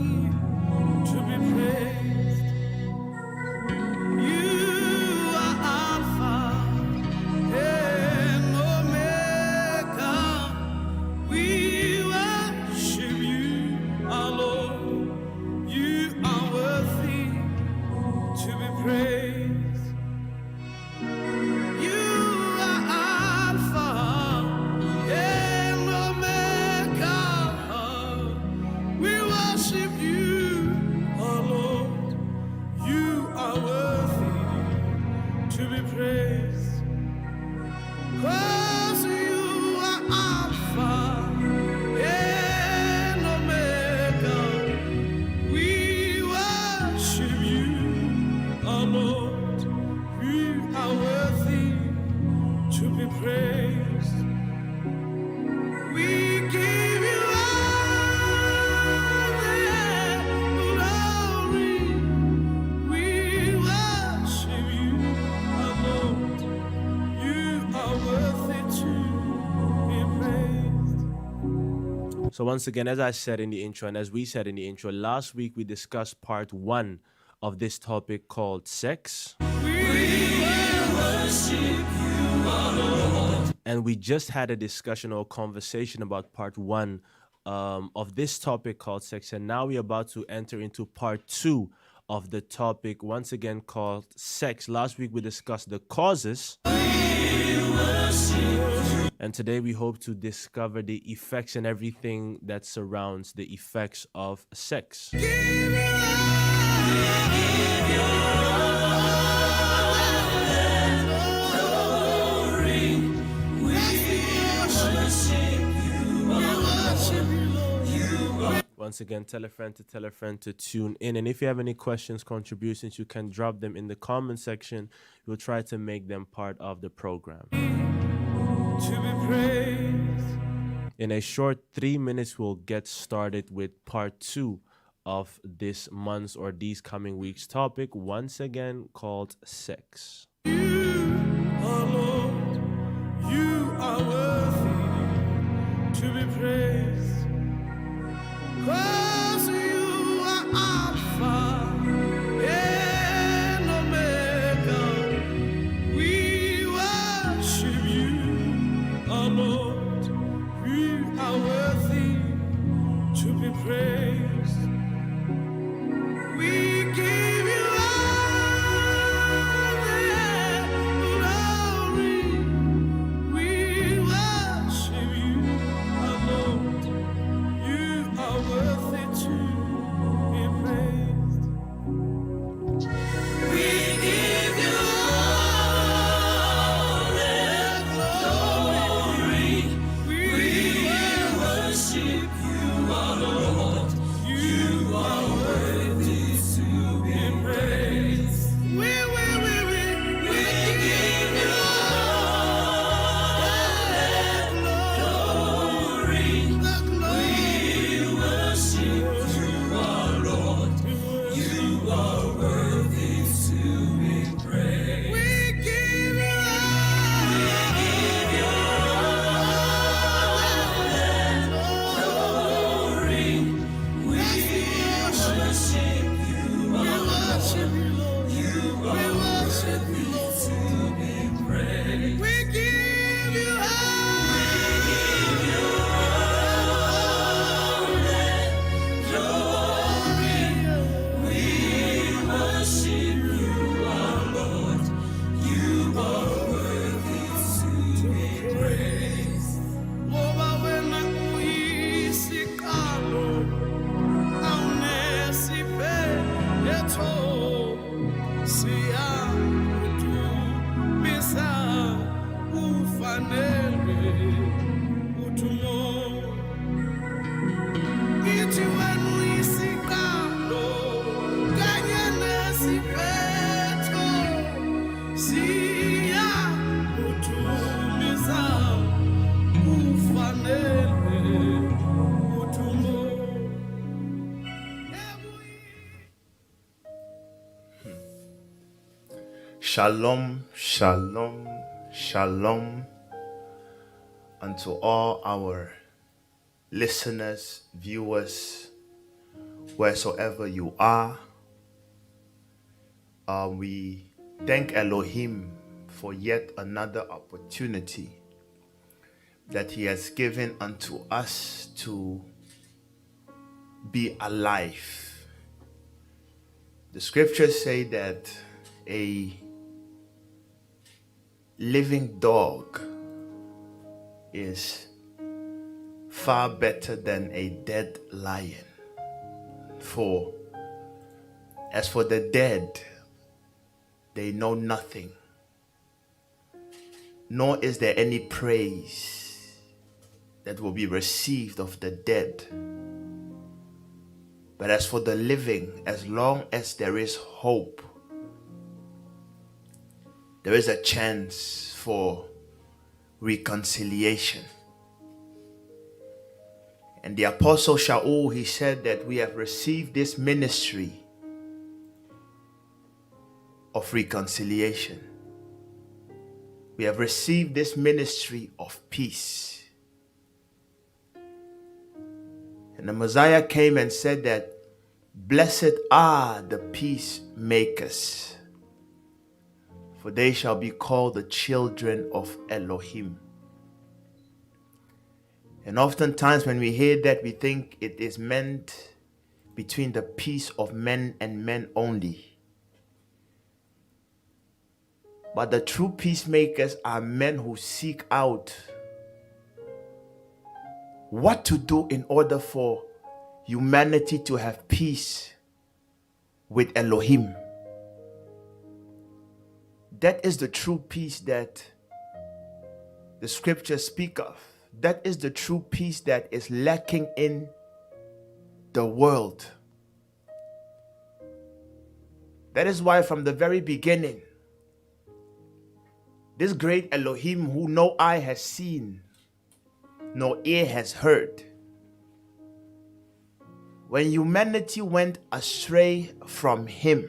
to be praised. You are Alpha So once again, as I said in the intro, and as we said in the intro, last week we discussed part 1 of this topic called sex. And we just had a discussion or conversation about part 1 of this topic called sex. And now we're about to enter into part 2 of the topic, once again called sex. Last week we discussed the causes. And today we hope to discover the effects and everything that surrounds the effects of sex. Once again, tell a friend to tune in. And if you have any questions, contributions, you can drop them in the comment section. We'll try to make them part of the program. To be praised. In a short 3 minutes, we'll get started with part 2 of this month's or these coming weeks' topic, once again called sex. You are Lord, you are worthy to be praised. 'Cause you are Alpha and Omega. We worship you, our Lord. You are worthy to be praised. We give you all the glory. We worship you, our Lord. You are worthy to be praised. We give you all the glory. We worship you, our Lord. You are worthy to be praised. We give you all the glory. The glory. Worship you, our Lord. You are worthy to be praised. We give you glory. We worship you, our Lord. You are worthy to be praised. We give you Shalom, shalom, shalom unto all our listeners, viewers, wheresoever you are. We thank Elohim for yet another opportunity that he has given unto us to be alive. The scriptures say that a living dog is far better than a dead lion. For as for the dead, they know nothing, nor is there any praise that will be received of the dead. But as for the living, as long as there is hope, there is a chance for reconciliation. And the Apostle Shaul, he said that we have received this ministry of reconciliation. We have received this ministry of peace. And the Messiah came and said that blessed are the peacemakers, for they shall be called the children of Elohim. And oftentimes when we hear that, we think it is meant between the peace of men and men only. But the true peacemakers are men who seek out what to do in order for humanity to have peace with Elohim. That is the true peace that the scriptures speak of. That is the true peace that is lacking in the world. That is why from the very beginning, this great Elohim who no eye has seen, no ear has heard, when humanity went astray from him,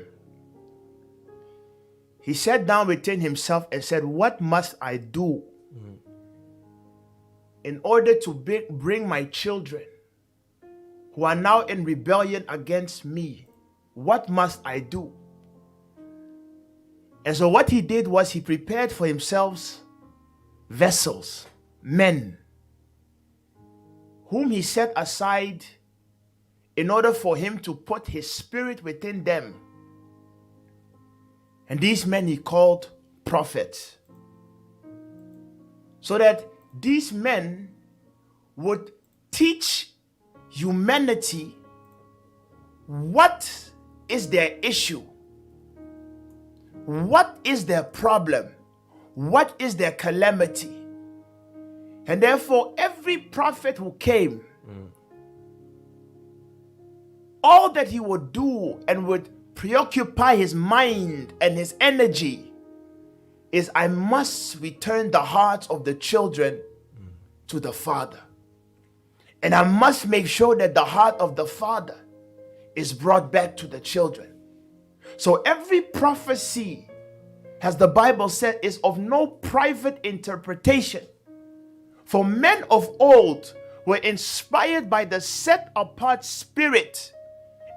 he sat down within himself and said, what must I do in order to bring my children who are now in rebellion against me? What must I do? And so what he did was he prepared for himself vessels, men, whom he set aside in order for him to put his spirit within them. And these men he called prophets, so that these men would teach humanity what is their issue, what is their problem, what is their calamity. And therefore, every prophet who came, all that he would do and would preoccupy his mind and his energy is, I must return the hearts of the children to the Father. And I must make sure that the heart of the Father is brought back to the children. So every prophecy, as the Bible said, is of no private interpretation. For men of old were inspired by the set apart Spirit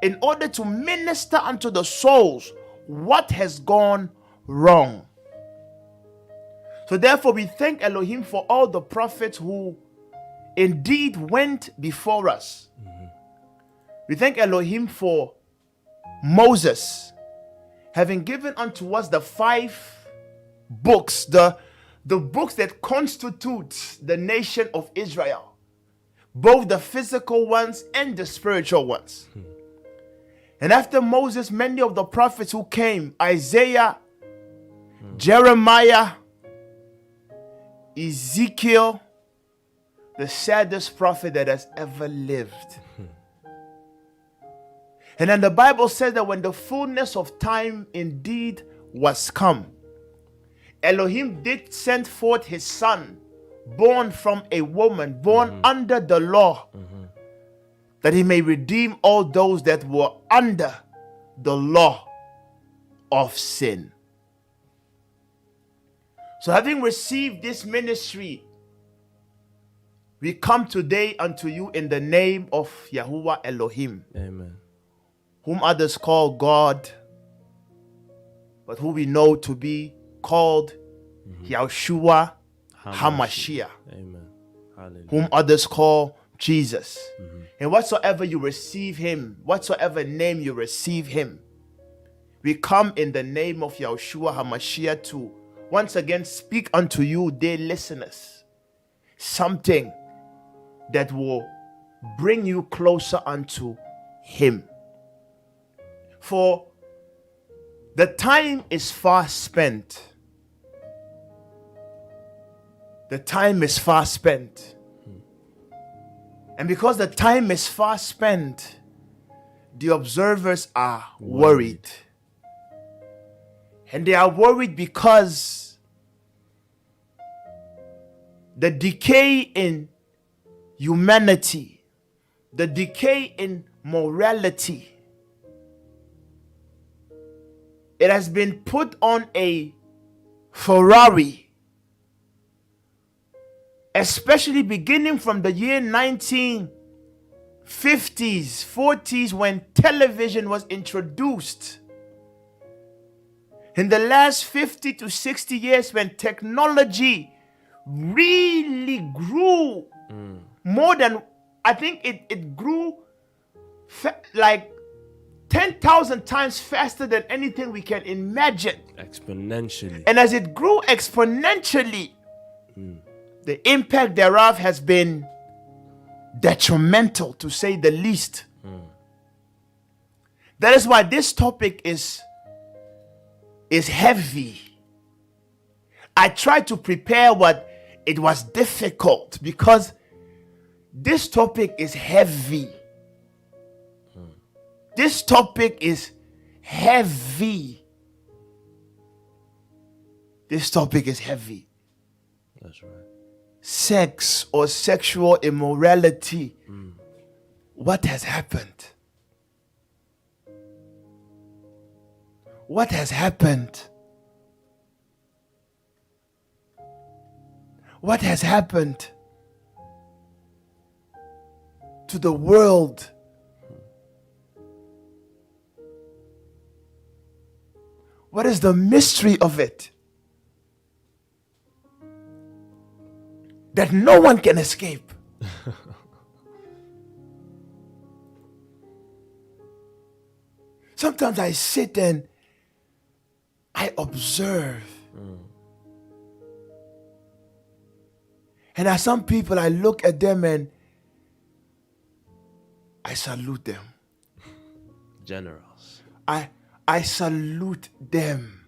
in order to minister unto the souls what has gone wrong. So therefore we thank Elohim for all the prophets who indeed went before us. We thank Elohim for Moses having given unto us the 5 books, the books that constitute the nation of Israel, both the physical ones and the spiritual ones. And after Moses, many of the prophets who came, Isaiah, Jeremiah, Ezekiel, the saddest prophet that has ever lived. And then the Bible says that when the fullness of time indeed was come, Elohim did send forth his son, born from a woman, born under the law, that he may redeem all those that were under the law of sin. So having received this ministry, we come today unto you in the name of Yahuwah Elohim. Amen. Whom others call God, but who we know to be called Yahushua HaMashiach. Amen. Hallelujah. Whom others call Jesus. And whatsoever you receive him, whatsoever name you receive him, we come in the name of Yahushua HaMashiach to once again speak unto you, dear listeners, something that will bring you closer unto him. For the time is far spent. The time is far spent. And because the time is far spent, the observers are worried. And they are worried because the decay in humanity, the decay in morality, it has been put on a Ferrari, especially beginning from the year 1950 50s, 40s, when television was introduced. In the last 50 to 60 years, when technology really grew more than, I think it grew like 10,000 times faster than anything we can imagine. Exponentially. And as it grew exponentially, the impact thereof has been detrimental, to say the least. That is why this topic is heavy. I tried to prepare, but it was difficult because this topic is heavy. This topic is heavy. This topic is heavy. That's right. Sex or sexual immorality. What has happened? What has happened? What has happened to the world? What is the mystery of it that no one can escape? Sometimes I sit and I observe. And as some people, I look at them and I salute them. Generals. I salute them.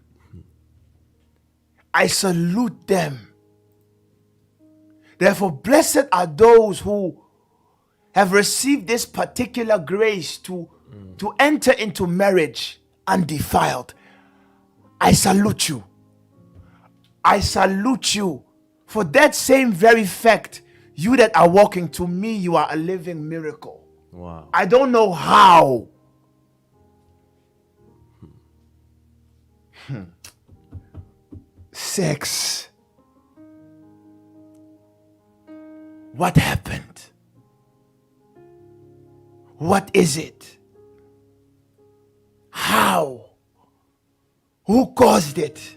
I salute them. Therefore, blessed are those who have received this particular grace to enter into marriage undefiled. I salute you. I salute you. For that same very fact, you that are walking, to me, you are a living miracle. Wow. I don't know how. Sex. What happened? What is it? How? Who caused it?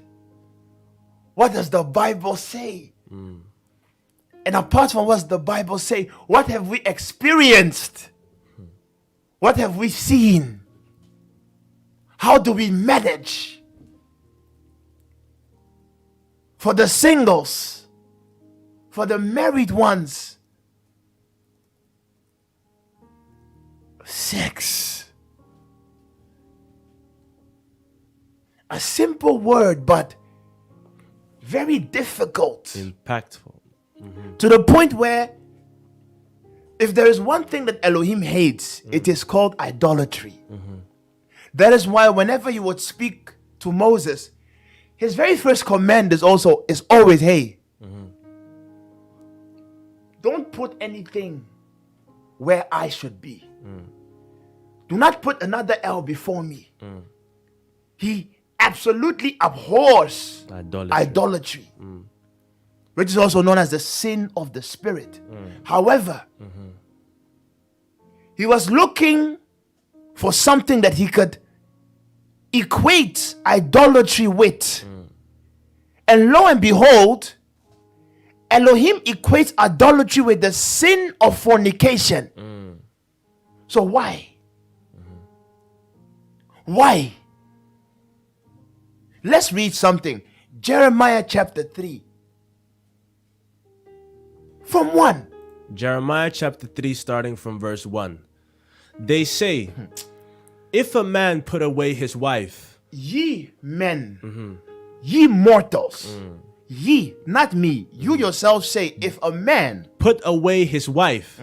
What does the Bible say? And apart from what the Bible say, what have we experienced? What have we seen? How do we manage? For the singles, for the married ones, sex. A simple word, but very difficult. Impactful. To the point where, if there is one thing that Elohim hates, it is called idolatry. That is why whenever you would speak to Moses, his very first command is always, hey, don't put anything where I should be. Do not put another L before me. He absolutely abhors idolatry. Which is also known as the sin of the spirit. However, he was looking for something that he could equate idolatry with. And lo and behold, Elohim equates idolatry with the sin of fornication. So why? Why? Let's read something. Jeremiah chapter 3. From 1. Jeremiah chapter 3, starting from verse 1. They say, if a man put away his wife, ye men, ye mortals, ye, not me, you yourself say, if a man put away his wife,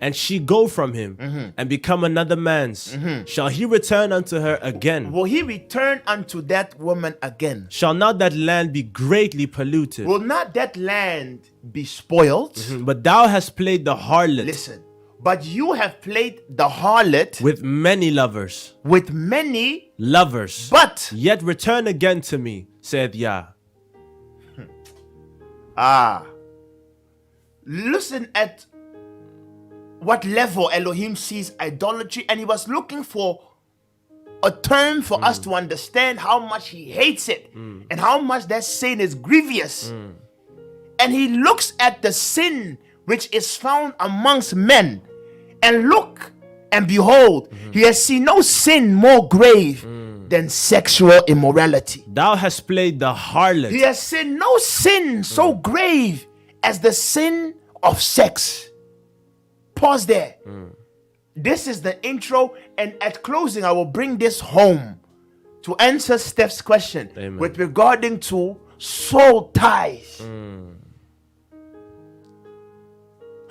and she go from him, and become another man's, shall he return unto her again? Will he return unto that woman again? Shall not that land be greatly polluted? Will not that land be spoiled? But thou hast played the harlot. Listen, but you have played the harlot with many lovers. With many lovers. But yet return again to me, saith Yah. Listen at what level Elohim sees idolatry, and he was looking for a term for us to understand how much he hates it and how much that sin is grievous. And he looks at the sin which is found amongst men, and look and behold, he has seen no sin more grave than sexual immorality. Thou hast played the harlot. He has seen no sin so grave as the sin of sex. Pause there. This is the intro, and at closing I will bring this home to answer Steph's question. Amen. With regarding to soul ties.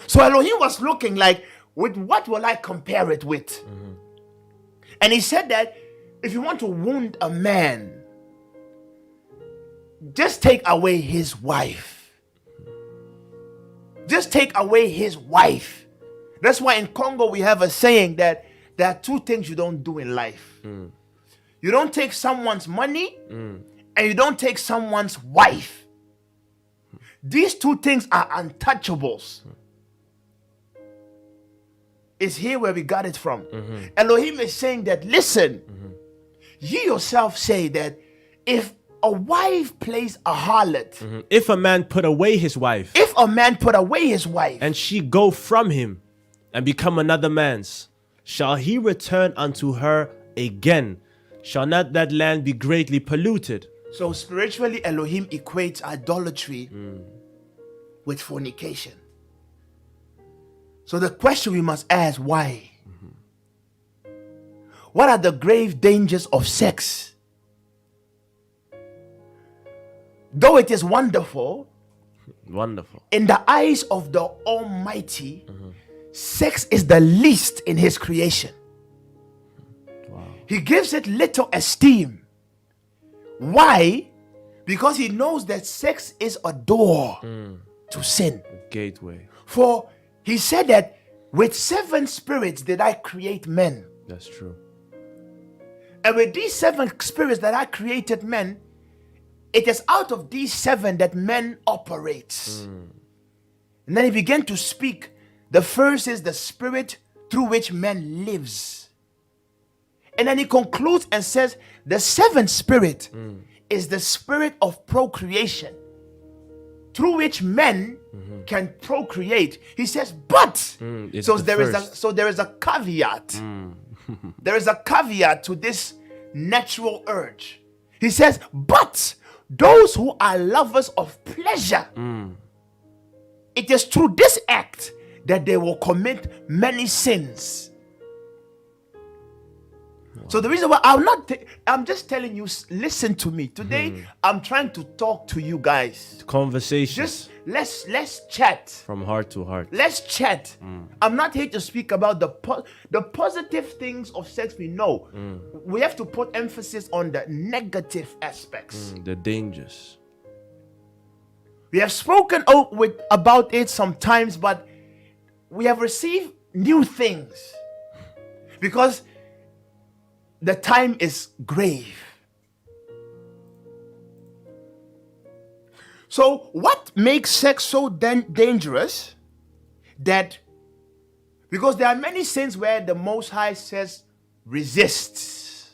So Elohim was looking like, with what will I compare it with? And he said that if you want to wound a man, just take away his wife. Just take away his wife. That's why in Congo we have a saying that there are two things you don't do in life. You don't take someone's money, and you don't take someone's wife. These two things are untouchables. It's here where we got it from. Elohim is saying that, listen, you yourself say that if a wife plays a harlot, If a man put away his wife, if a man put away his wife, and she go from him and become another man's, shall he return unto her again? Shall not that land be greatly polluted? so spiritually Elohim equates idolatry with fornication. So the question we must ask, why? What are the grave dangers of sex? Though it is wonderful, Wonderful. in the eyes of the Almighty, sex is the least in his creation. He gives it little esteem. Why? Because he knows that sex is a door to sin. Gateway. For he said that with 7 spirits did I create men. That's true. And with these 7 spirits that I created men, it is out of these 7 that men operate. And then he began to speak. The first is the spirit through which man lives. And then he concludes and says the 7th spirit is the spirit of procreation, through which men can procreate. He says, but it's so the there is a caveat. There is a caveat to this natural urge. He says, but those who are lovers of pleasure, it is through this act that they will commit many sins. So the reason why I'm just telling you, listen to me. Today, I'm trying to talk to you guys. Conversation. Just let's chat. From heart to heart. Let's chat. I'm not here to speak about the positive things of sex we know. We have to put emphasis on the negative aspects. The dangers. We have spoken about it sometimes, but we have received new things. Because the time is grave. So what makes sex so dangerous? That because there are many sins where the Most High says resist.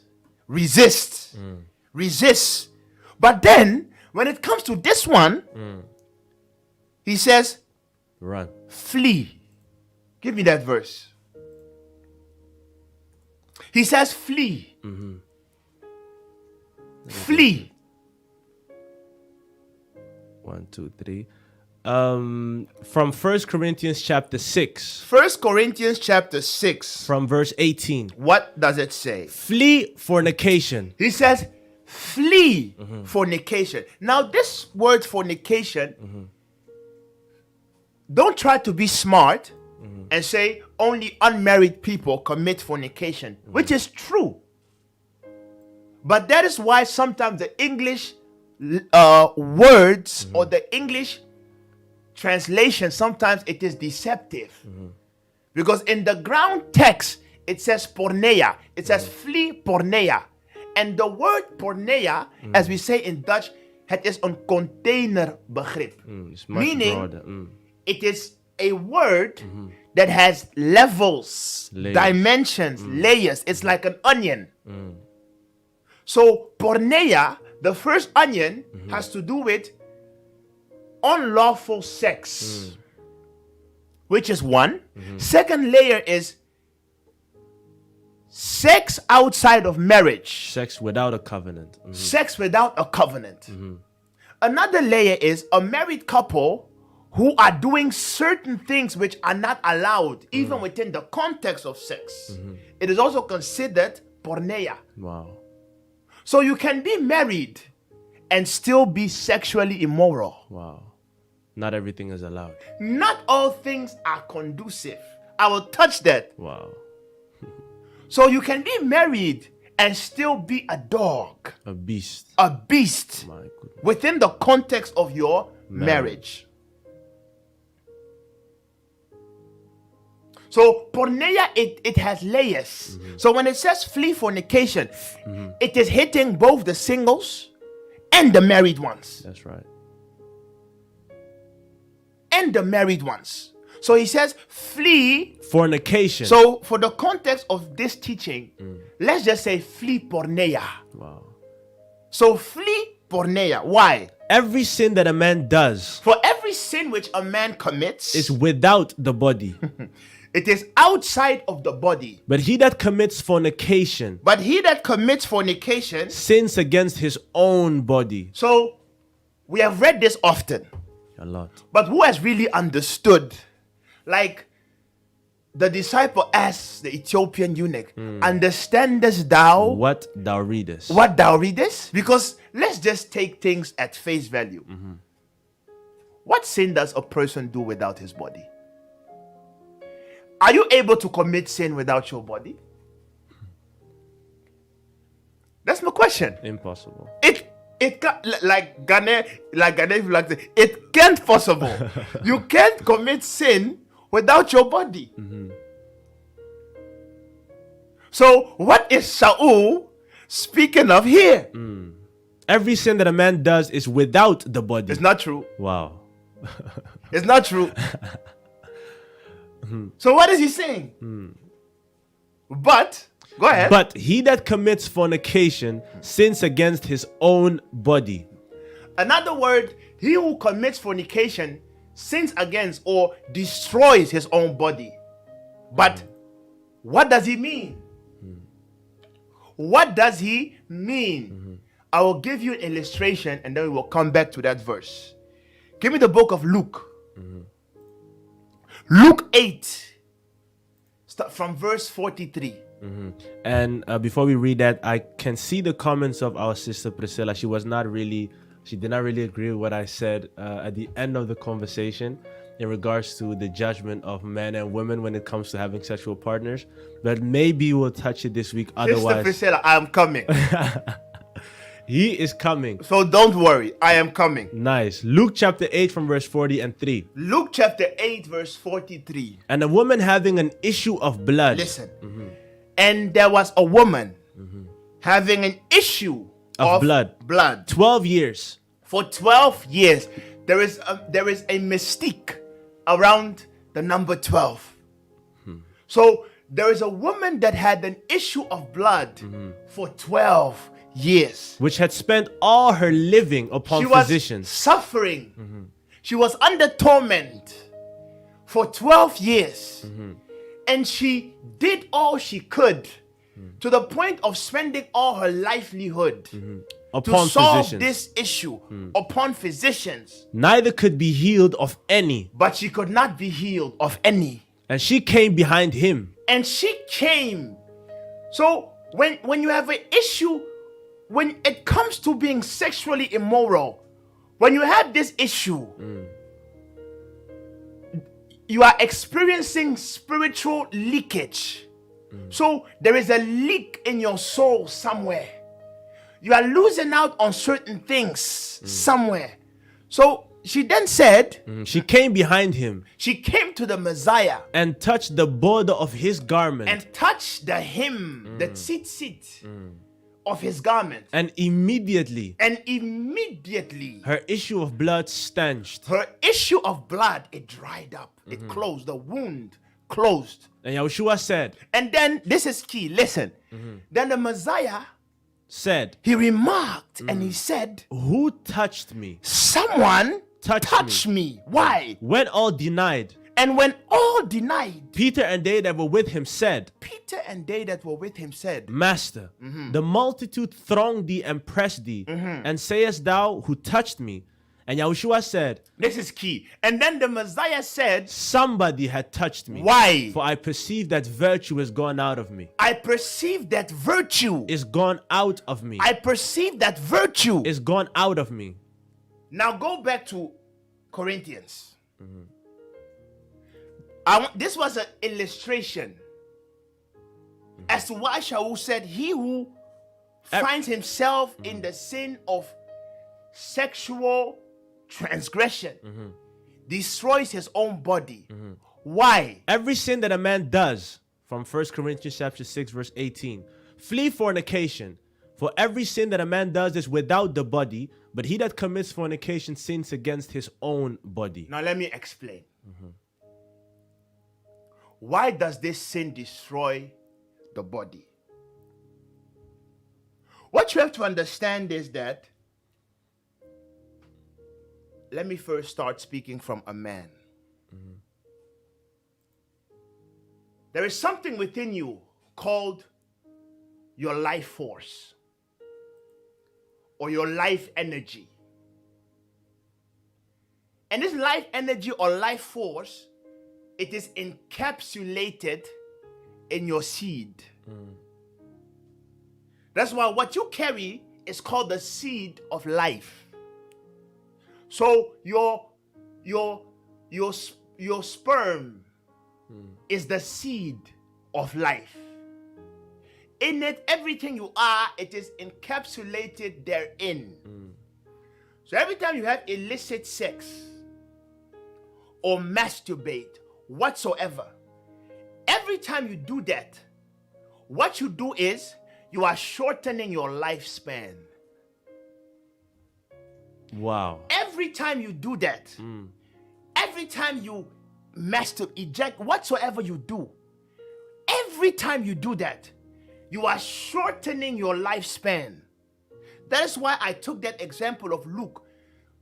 But then when it comes to this one, he says Run. flee. Give me that verse. He says flee. Flee. 1, 2, 3. From 1 Corinthians chapter 6. 1 Corinthians chapter 6. From verse 18. What does it say? Flee fornication. He says flee fornication. Now this word fornication, don't try to be smart and say only unmarried people commit fornication, which is true. But that is why sometimes the English words or the English translation, sometimes it is deceptive. Because in the ground text, it says porneia. It says flee porneia. And the word porneia, as we say in Dutch, het is een containerbegrip. It's much Meaning, broader. it is a word that has levels, Layers. dimensions, layers. It's like an onion. So porneia, the first onion, has to do with unlawful sex, which is one. Second layer is sex outside of marriage. Sex without a covenant. Sex without a covenant. Another layer is a married couple who are doing certain things which are not allowed, even within the context of sex. It is also considered porneia. Wow. So you can be married and still be sexually immoral. Wow. Not everything is allowed. Not all things are conducive. I will touch that. Wow. So you can be married and still be a dog, A beast. a beast, My goodness. within the context of your marriage. So porneia, it has layers. So when it says flee fornication, it is hitting both the singles and the married ones. That's right. And the married ones. So he says flee. Fornication. So for the context of this teaching, let's just say flee porneia. Wow. So flee porneia. Why? Every sin that a man does For every sin which a man commits, is without the body. it is outside of the body. But he that commits fornication But he that commits fornication, sins against his own body. so we have read this often, A lot. but who has really understood? Like the disciple asked the Ethiopian eunuch, understandest thou What thou readest. what thou readest? Because let's just take things at face value. What sin does a person do without his body? Are you able to commit sin without your body? That's my question. Impossible. It can't, like Ghana, it can't possible. You can't commit sin without your body. So what is Saul speaking of here? Every sin that a man does is without the body. It's not true. Wow. It's not true. So what is he saying? But go ahead. But he that commits fornication sins against his own body. Another word, he who commits fornication sins against or destroys his own body. But what does he mean? What does he mean? I will give you an illustration and then we will come back to that verse. Give me the book of Luke. Luke 8. Start from verse 43. And before we read that, I can see the comments of our sister Priscilla. She did not really agree with what I said at the end of the conversation in regards to the judgment of men and women when it comes to having sexual partners. But maybe we'll touch it this week. Sister Otherwise, Priscilla, I am coming. he is coming. So don't worry, I am coming. Nice. Luke chapter 8 from verse 40 and 3. Luke chapter 8 verse 43. And a woman having an issue of blood. Listen. And there was a woman having an issue Of blood. 12 years. For 12 years. There is a mystique around the number 12. So there is a woman that had an issue of blood for 12 years. Which had spent all her living upon She was physicians. suffering. She was under torment for 12 years. And she did all she could to the point of spending all her livelihood Upon to solve physicians. this issue upon physicians. Neither could be healed of any. But she could not be healed of any. And she came behind him. And she came. So when you have an issue, when it comes to being sexually immoral, when you have this issue, you are experiencing spiritual leakage. So there is a leak in your soul somewhere. You are losing out on certain things somewhere. So she then said, She came behind him she came to the Messiah and touched the border of his garment. and touched the hem, the tzitzit of his garment. And immediately And immediately her issue of blood stanched. her issue of blood, it dried up. It closed. The wound closed. And Yahushua said, And then, this is key, listen. Then the Messiah, he remarked and he said, who touched me? someone touched me. Why? When all denied, And when all denied, Peter and they that were with him said, Peter and they that were with him said, Master, the multitude thronged thee and pressed thee, and sayest thou, who touched me? And Yahushua said, this is key. And then the Messiah said, somebody had touched me. why? For I perceive that virtue is gone out of me. I perceive that virtue. Is gone out of me. I perceive that virtue. Is gone out of me. Now go back to Corinthians. This was an illustration as to why Shaul said, he who finds himself in the sin of sexual transgression destroys his own body. Why? Every sin that a man does, from 1 Corinthians chapter 6 verse 18, flee fornication. For every sin that a man does is without the body, but he that commits fornication sins against his own body. Now let me explain. Why does this sin destroy the body? What you have to understand is that, let me first start speaking from a man. There is something within you called your life force or your life energy. And this life energy or life force, it is encapsulated in your seed. That's why what you carry is called the seed of life. So your sperm is the seed of life. In it, everything you are, it is encapsulated therein. So every time you have illicit sex or masturbate, whatsoever, every time you do that, what you do is you are shortening your lifespan. Wow. Every time you do that, every time you masturbate, eject, whatsoever you do, every time you do that, you are shortening your lifespan. That is why I took that example of Luke.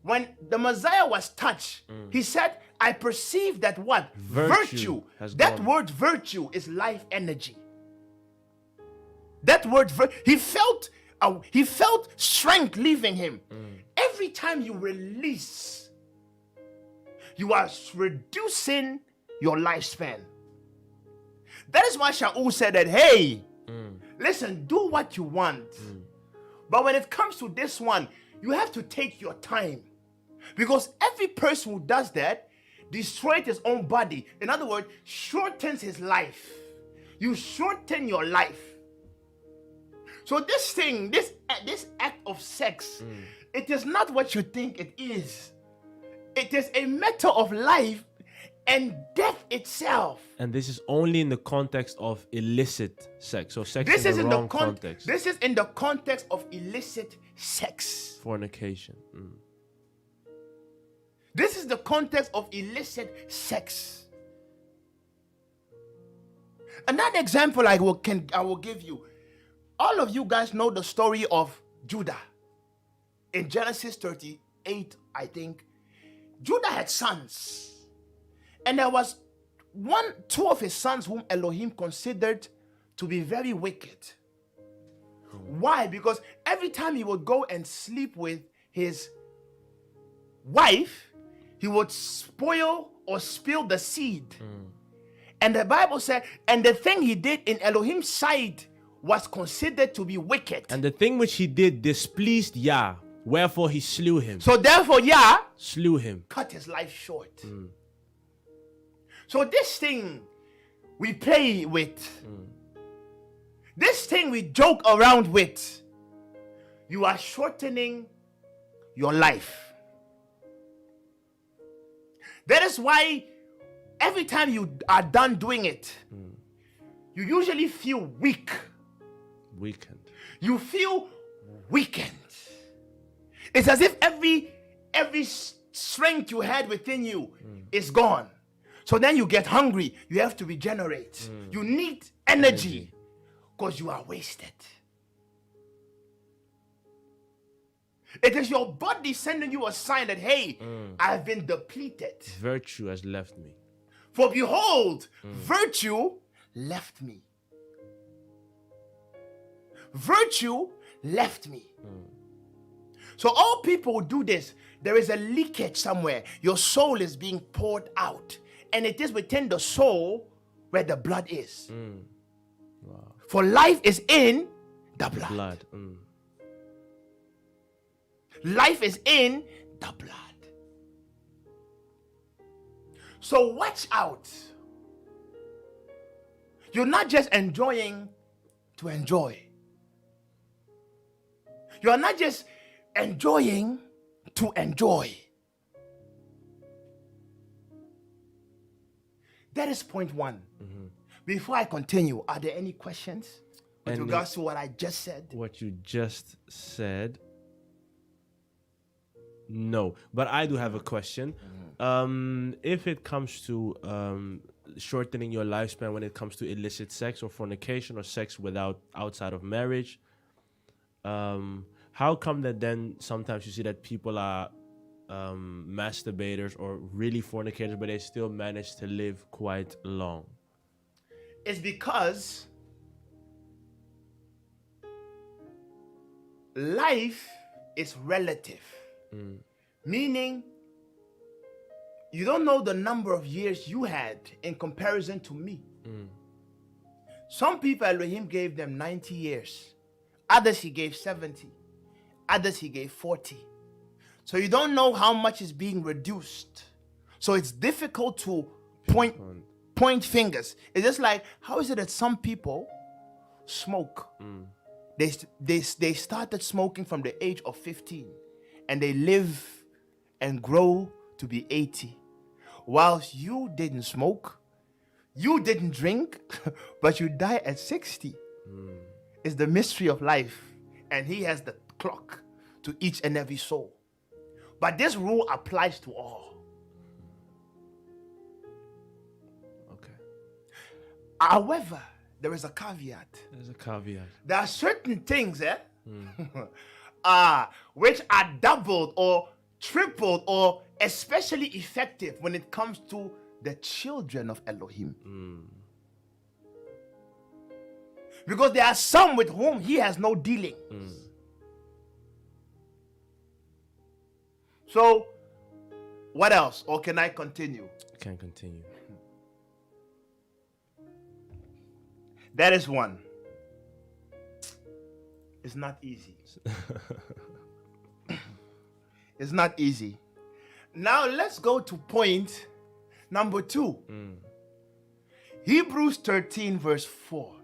When the Messiah was touched, he said, I perceive that what? Virtue. That word virtue is life energy. That word, he felt strength leaving him. Every time you release, you are reducing your lifespan. That is why Shaul said that, hey, listen, do what you want. But when it comes to this one, you have to take your time. Because every person who does that destroys his own body. In other words, shortens his life. You shorten your life. So this thing, this act of sex, it is not what you think it is. It is a matter of life and death itself. And this is only in the context of illicit sex. So sex in the wrong context. This is in the context of illicit sex. Fornication. This is the context of illicit sex. Another example I will give you. All of you guys know the story of Judah. In Genesis 38, I think, Judah had sons. And there was two of his sons whom Elohim considered to be very wicked. Why? Because every time he would go and sleep with his wife, he would spoil or spill the seed. And the Bible said, and the thing he did in Elohim's sight was considered to be wicked. And the thing which he did displeased Yah, wherefore he slew him. So therefore Yah slew him, cut his life short. So this thing we play with, this thing we joke around with, you are shortening your life. That is why every time you are done doing it, you usually feel weakened. You feel weakened. It's as if every strength you had within you is gone. So then you get hungry. You have to regenerate. You need energy because you are wasted. It is your body sending you a sign that, hey, I've been depleted. Virtue has left me. For behold, virtue left me. Virtue left me. So all people do this. There is a leakage somewhere. Your soul is being poured out. And it is within the soul where the blood is. Wow. For life is in the blood. Blood. Life is in the blood. So watch out. You're not just enjoying to enjoy. You are not just enjoying to enjoy. That is point one. Before I continue, are there any questions with regards to what I just said? What you just said? No, but I do have a question. If it comes to shortening your lifespan when it comes to illicit sex or fornication or sex outside of marriage, how come that then sometimes you see that people are masturbators or really fornicators, but they still manage to live quite long? It's because life is relative. Meaning, you don't know the number of years you had in comparison to me. Some people, Elohim gave them 90 years. Others he gave 70. Others he gave 40. So you don't know how much is being reduced. So it's difficult to point fingers. It's just like, how is it that some people smoke? They started smoking from the age of 15 and they live and grow to be 80. Whilst you didn't smoke, you didn't drink, but you die at 60. It's the mystery of life. And he has the clock to each and every soul. But this rule applies to all. Okay. However, there is a caveat. There's a caveat. There are certain things which are doubled or tripled or especially effective when it comes to the children of Elohim. Because there are some with whom he has no dealings. So, what else? Or can I continue? Can continue. That is one. It's not easy. It's not easy. Now let's go to point number 2. Hebrews 13 verse 4.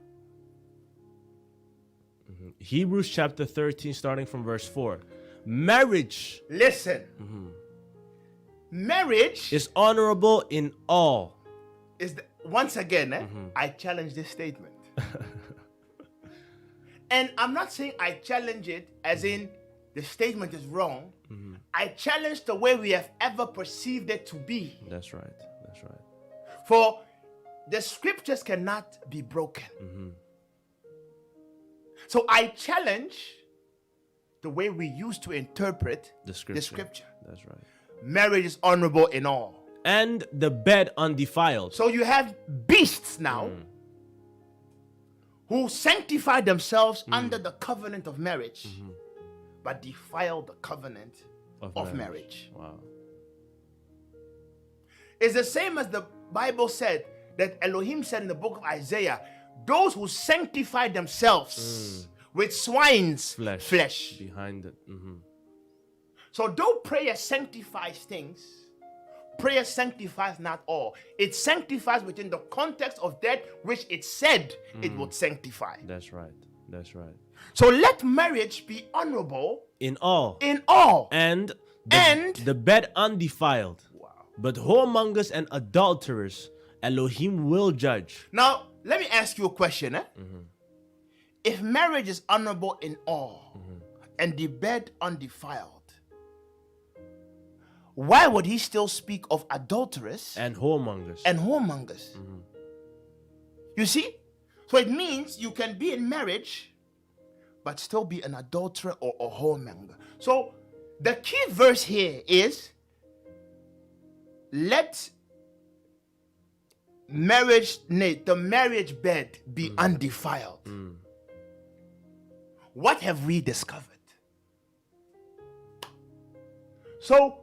Hebrews chapter 13, starting from verse 4. Marriage. Listen. Marriage is honorable in all. Once again, I challenge this statement. And I'm not saying I challenge it as in the statement is wrong. I challenge the way we have ever perceived it to be. That's right. That's right. For the scriptures cannot be broken. So I challenge the way we used to interpret the scripture. That's right. Marriage is honorable in all. And the bed undefiled. So you have beasts now who sanctify themselves under the covenant of marriage, but defile the covenant of marriage. Wow. It's the same as the Bible said, that Elohim said in the book of Isaiah, those who sanctify themselves with swine's flesh. Behind it. So though prayer sanctifies things, prayer sanctifies not all. It sanctifies within the context of that which it said it would sanctify. That's right. That's right. So let marriage be honorable in all. In all. And the bed undefiled. Wow. But whoremongers and adulterers, Elohim will judge. Now, let me ask you a question. If marriage is honorable in all and the bed undefiled, why would he still speak of adulterers And whoremongers. and whoremongers? You see? So it means you can be in marriage but still be an adulterer or a whoremonger. So the key verse here is, let the marriage bed be undefiled. What have we discovered? So,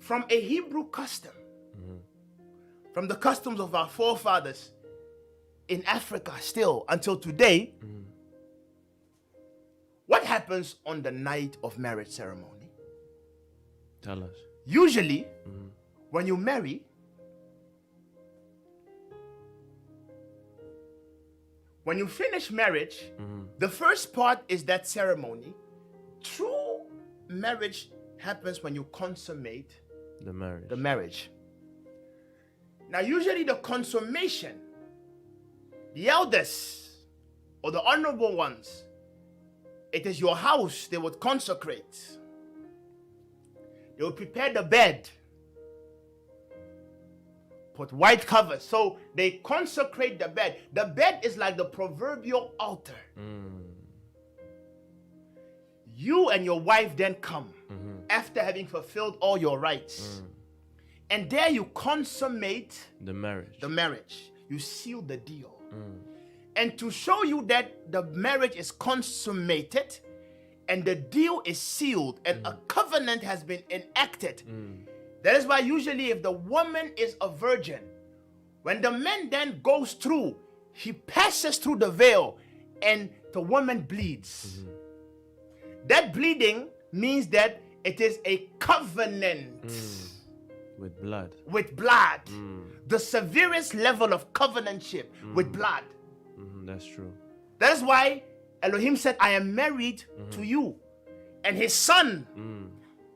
from a Hebrew custom, from the customs of our forefathers in Africa still until today, what happens on the night of marriage ceremony? Tell us. Usually, when you marry, when you finish marriage, the first part is that ceremony. True marriage happens when you consummate The marriage. the marriage. Now, usually the consummation, the elders or the honorable ones, it is your house they would consecrate. They would prepare the bed, put white covers. So they consecrate the bed. The bed is like the proverbial altar. You and your wife then come after having fulfilled all your rights. And there you consummate The marriage. the marriage. You seal the deal. And to show you that the marriage is consummated and the deal is sealed and a covenant has been enacted, that is why usually if the woman is a virgin, when the man then goes through, he passes through the veil and the woman bleeds. That bleeding means that it is a covenant With blood. with blood. The severest level of covenantship with blood. That's true. That is why Elohim said, I am married to you. And his son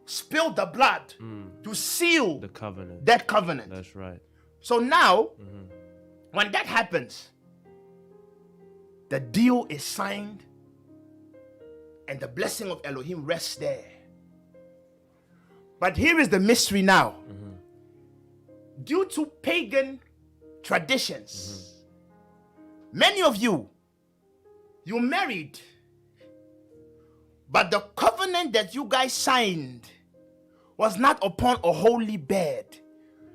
spilled the blood to seal The covenant. that covenant. That's right. So now, when that happens, the deal is signed and the blessing of Elohim rests there. But here is the mystery now. Due to pagan traditions, many of you married, but the covenant that you guys signed was not upon a holy bed.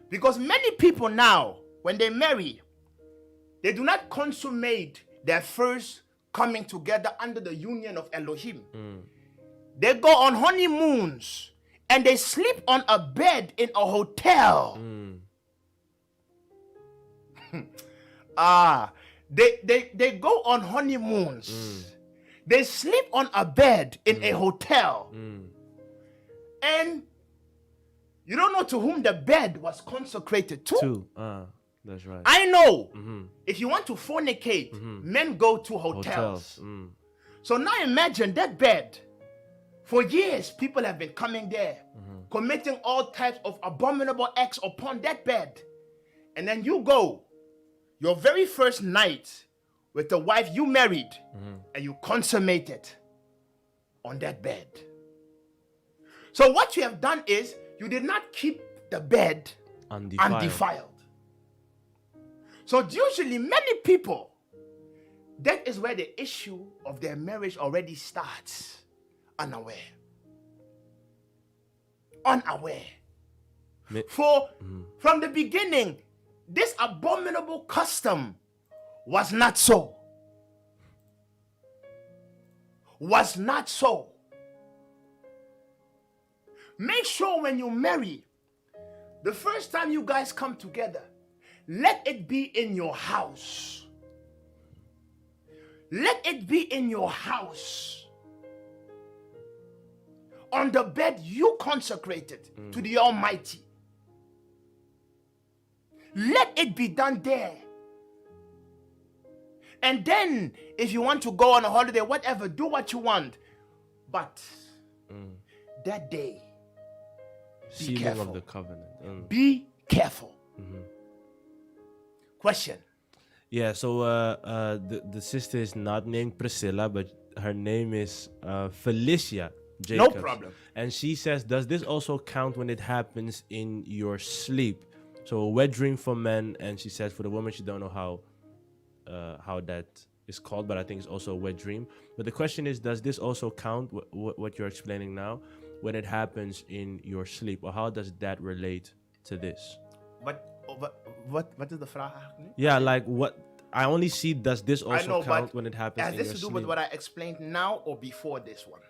Because many people now, when they marry, they do not consummate their first coming together under the union of Elohim. They go on honeymoons and they sleep on a bed in a hotel. They go on honeymoons. They sleep on a bed in a hotel. And you don't know to whom the bed was consecrated to. Two. That's right. I know. If you want to fornicate, men go to hotels. So now imagine that bed. For years, people have been coming there, committing all types of abominable acts upon that bed. And then you go, your very first night with the wife you married, and you consummate it on that bed. So what you have done is, you did not keep the bed undefiled. So usually many people, that is where the issue of their marriage already starts. Unaware. For from the beginning, this abominable custom was not so. Make sure when you marry, the first time you guys come together, let it be in your house. Let it be in your house. On the bed you consecrated to the Almighty. Let it be done there. And then, if you want to go on a holiday, whatever, do what you want. But that day, be Sealing careful. of the covenant. Be careful. Question. Yeah, so the sister is not named Priscilla, but her name is Felicia. Jacobs. No problem. And she says, does this also count when it happens in your sleep? So a wet dream for men, and she says for the woman, she don't know how that is called, but I think it's also a wet dream. But the question is, does this also count, what you're explaining now, when it happens in your sleep? Or how does that relate to this? Wat is the vraag eigenlijk? Yeah, like what I only see, does this I also know, count but when it happens has in this your to do sleep? with what I explained now or before this one?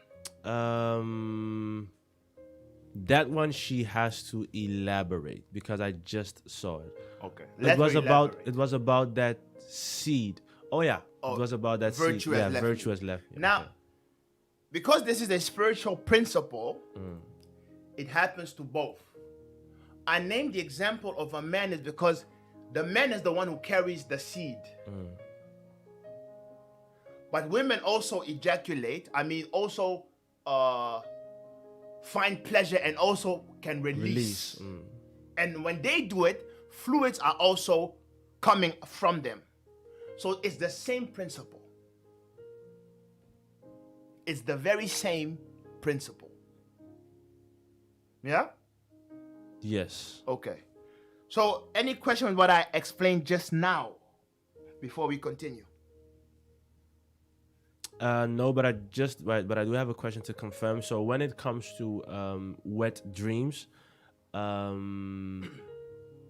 That one she has to elaborate because I just saw it. Okay. It was about that seed. Oh yeah. It was about that virtue seed. has Yeah, left virtue you. has left. Yeah, Now, okay. because this is a spiritual principle, it happens to both. I named the example of a man is because the man is the one who carries the seed. But women also ejaculate. I mean, also find pleasure and also can release. And when they do it, fluids are also coming from them. So it's the same principle. It's the very same principle. Yeah? Yes. Okay. So any question on what I explained just now before we continue? No, but I do have a question to confirm. So when it comes to wet dreams,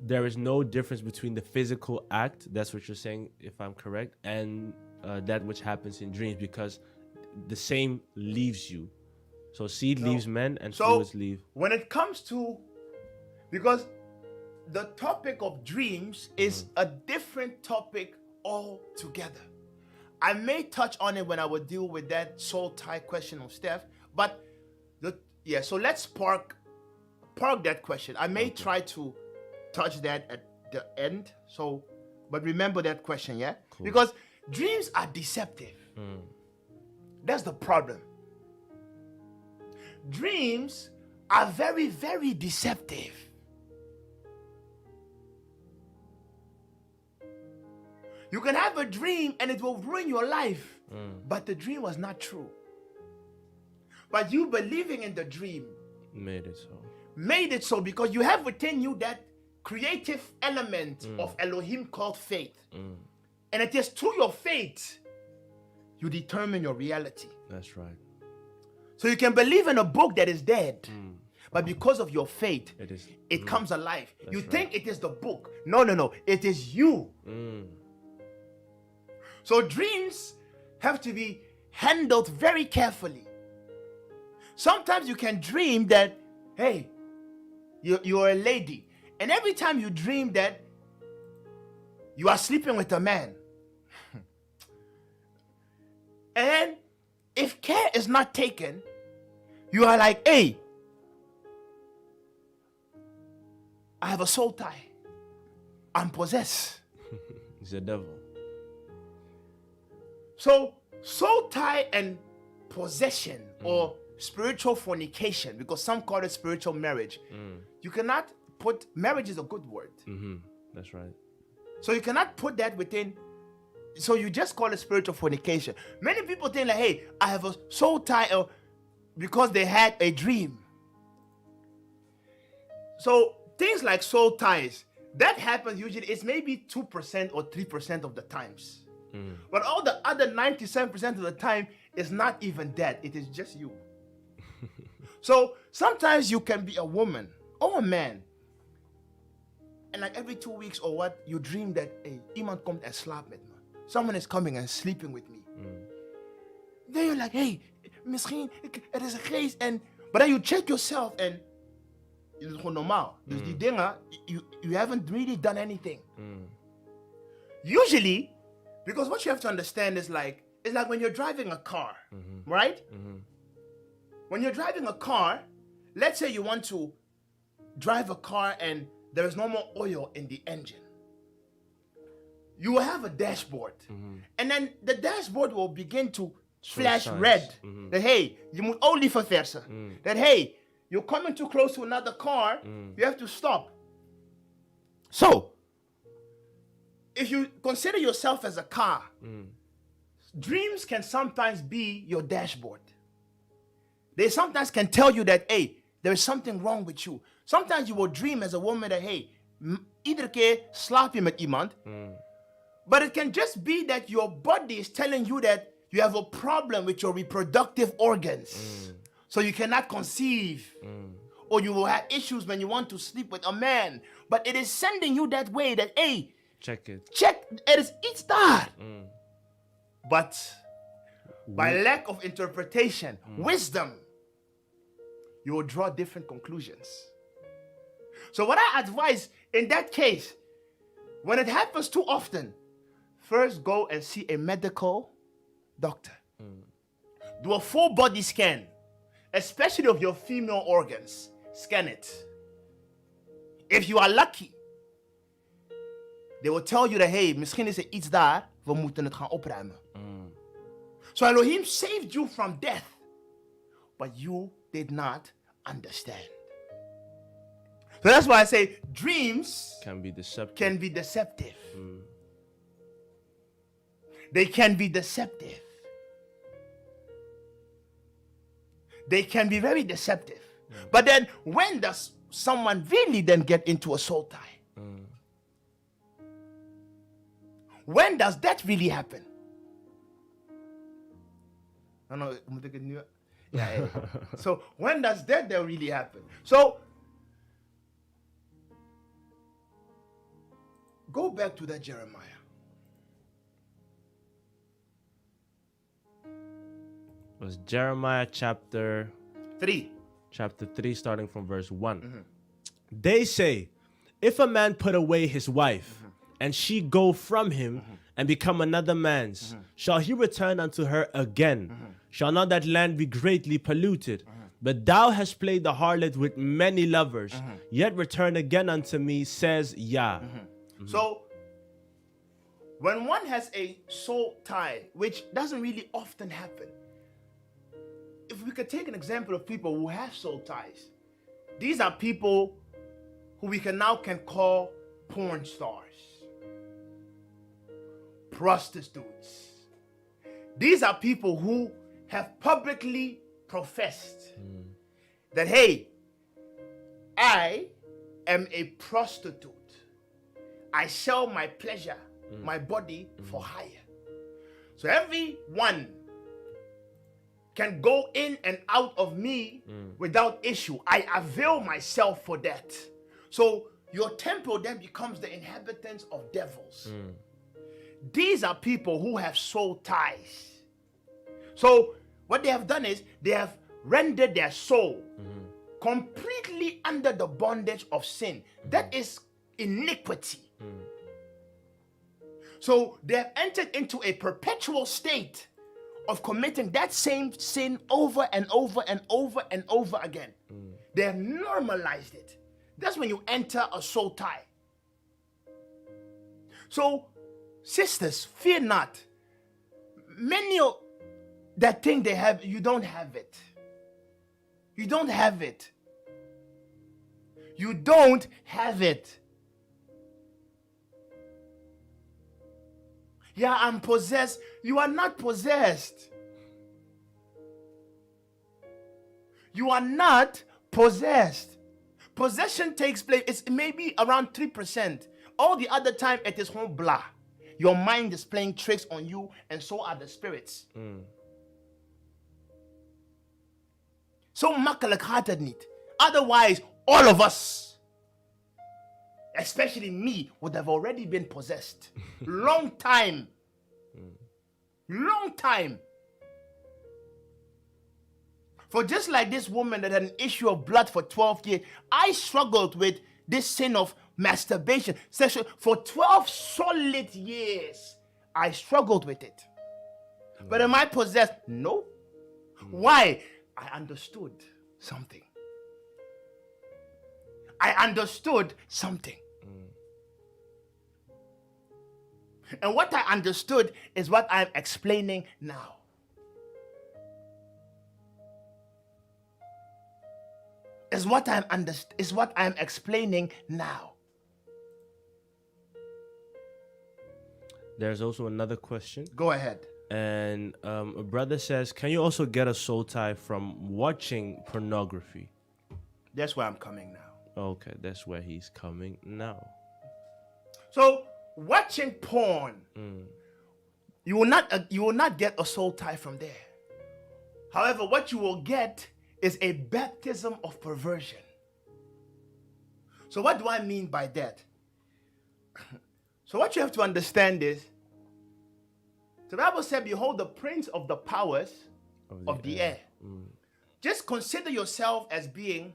there is no difference between the physical act, that's what you're saying, if I'm correct, and that which happens in dreams, because the same leaves you. So seed leaves men and fluids leave. When it comes to, because the topic of dreams is a different topic altogether. I may touch on it when I would deal with that soul tie question of Steph, but so let's park that question. I may try to touch that at the end. So, but remember that question, yeah? Cool. Because dreams are deceptive. That's the problem. Dreams are very, very deceptive. You can have a dream and it will ruin your life, but the dream was not true. But you believing in the dream made it so. Made it so because you have within you that creative element of Elohim called faith. And it is through your faith you determine your reality. That's right. So you can believe in a book that is dead, but because of your faith, it comes alive. You think it is the book. No. It is you. So dreams have to be handled very carefully. Sometimes you can dream that, hey, you're a lady. And every time you dream that you are sleeping with a man. And if care is not taken, you are like, hey, I have a soul tie. I'm possessed. He's a devil. So soul tie and possession or spiritual fornication, because some call it spiritual marriage. You cannot put, marriage is a good word. That's right. So you cannot put that within, so you just call it spiritual fornication. Many people think like, hey, I have a soul tie because they had a dream. So things like soul ties, that happens usually, it's maybe 2% or 3% of the times. But all the other 97% of the time is not even that. It is just you. So sometimes you can be a woman or a man, and like every 2 weeks or what, you dream that, hey, iemand komt en slaapt met me. Someone is coming and sleeping with me. Then you're like, hey, misschien, er is een geest. But then you check yourself and het is gewoon normaal. Dus die dingen, you haven't really done anything. Usually, because what you have to understand is like, it's like when you're driving a car, right? When you're driving a car, let's say you want to drive a car and there is no more oil in the engine. You will have a dashboard. And then the dashboard will begin to flash red. That, hey, you moet olie verversen. That, hey, you're coming too close to another car, you have to stop. So, if you consider yourself as a car, dreams can sometimes be your dashboard. They sometimes can tell you that, hey, there is something wrong with you. Sometimes you will dream as a woman that, hey, iedere keer slaap je met iemand. But it can just be that your body is telling you that you have a problem with your reproductive organs. So you cannot conceive. Or you will have issues when you want to sleep with a man. But it is sending you that way that, hey, Check it. it is iets daar. But by lack of interpretation, wisdom, you will draw different conclusions. So what I advise in that case, when it happens too often, first go and see a medical doctor. Do a full body scan, especially of your female organs. Scan it. If you are lucky, they will tell you that, hey, misschien is er iets daar, we moeten het gaan opruimen. So Elohim saved you from death, but you did not understand. So that's why I say dreams Can be deceptive. can be deceptive. They can be deceptive. They can be very deceptive. But then when does someone really then get into a soul tie? When does that really happen? I know. Yeah. So when does that really happen? So go back to that Jeremiah. It was Jeremiah chapter 3. 3, starting from verse 1. They say, if a man put away his wife, and she go from him, and become another man's, shall he return unto her again? Shall not that land be greatly polluted? But thou hast played the harlot with many lovers, yet return again unto me, says Yah. So when one has a soul tie, which doesn't really often happen, if we could take an example of people who have soul ties, these are people who we can call porn stars, prostitutes. These are people who have publicly professed that, hey, I am a prostitute. I sell my pleasure, my body for hire. So everyone can go in and out of me without issue. I avail myself for that. So your temple then becomes the inhabitants of devils. These are people who have soul ties. So what they have done is they have rendered their soul completely under the bondage of sin. That is iniquity. So they have entered into a perpetual state of committing that same sin over and over and over and over again. They have normalized it. That's when you enter a soul tie. So, sisters, fear not. Many that think they have, you don't have it. You don't have it. You don't have it. Yeah, I'm possessed. You are not possessed. You are not possessed. Possession takes place, it's maybe around 3%. All the other time, it is home blah. Your mind is playing tricks on you, and so are the spirits. Zo makkelijk gaat het niet. Otherwise, all of us, especially me, would have already been possessed. Long time. Long time. For just like this woman that had an issue of blood for 12 years, I struggled with this sin of masturbation, sexual, for 12 solid years. I struggled with it. But am I possessed? No. Why? I understood something. I understood something. And what I understood is what I'm explaining now. Is what I'm explaining now. There's also another question. Go ahead. And a brother says, can you also get a soul tie from watching pornography? That's where I'm coming now. Okay, that's where he's coming now. So watching porn, you will not get a soul tie from there. However, what you will get is a baptism of perversion. So what do I mean by that? So what you have to understand is, the Bible said, behold, the prince of the powers of the air. Just consider yourself as being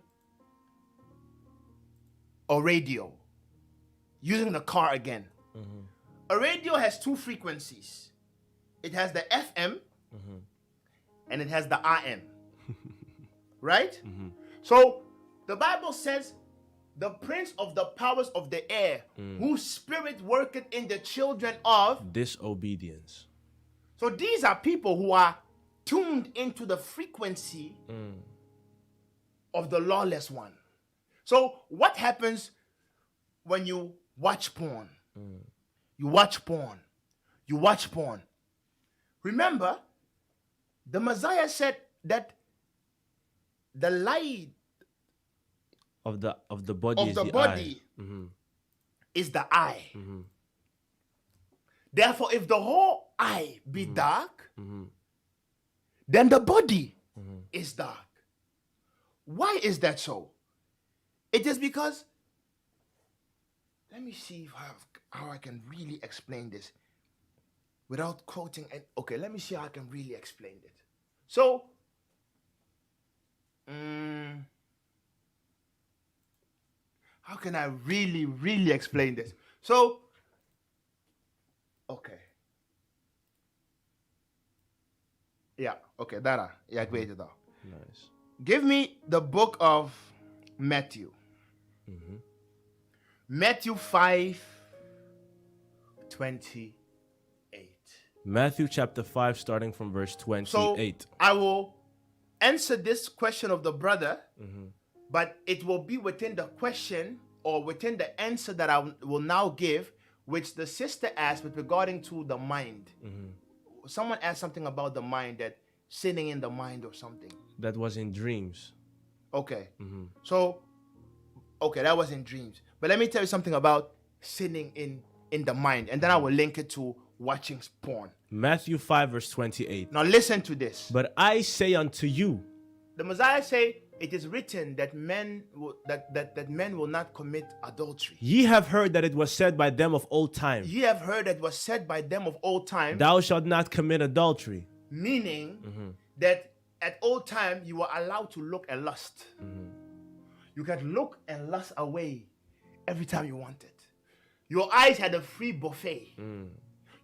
a radio. Using the car again. A radio has two frequencies. It has the FM and it has the AM. Right? So the Bible says, the prince of the powers of the air, whose spirit worketh in the children of disobedience. So these are people who are tuned into the frequency of the lawless one. So what happens when you watch porn? You watch porn. You watch porn. Remember, the Messiah said that the light of the body of is the the body eye. is the eye. Therefore, if the whole eye be dark, then the body is dark. Why is that so? It is because, let me see how I can really explain this without quoting. Okay, let me see how I can really explain it. So, how can I really explain this? So, okay. Yeah, okay, Dara. Yeah, great. Nice. Give me the book of Matthew. Matthew 5:28. Matthew chapter 5, starting from verse 28. So I will answer this question of the brother, but it will be within the question or within the answer that I will now give, which the sister asked with regarding to the mind. Someone asked something about the mind, that sinning in the mind or something. That was in dreams. Okay. So, okay, that was in dreams. But let me tell you something about sinning in the mind, and then I will link it to watching porn. Matthew 5, verse 28. Now listen to this. But I say unto you, The Messiah say, it is written that men will not commit adultery. ye have heard that it was said by them of old time, Ye have heard that was said by them of old time, thou shalt not commit adultery. meaning that at old time you were allowed to look and lust. You can look and lust away every time you wanted. Your eyes had a free buffet.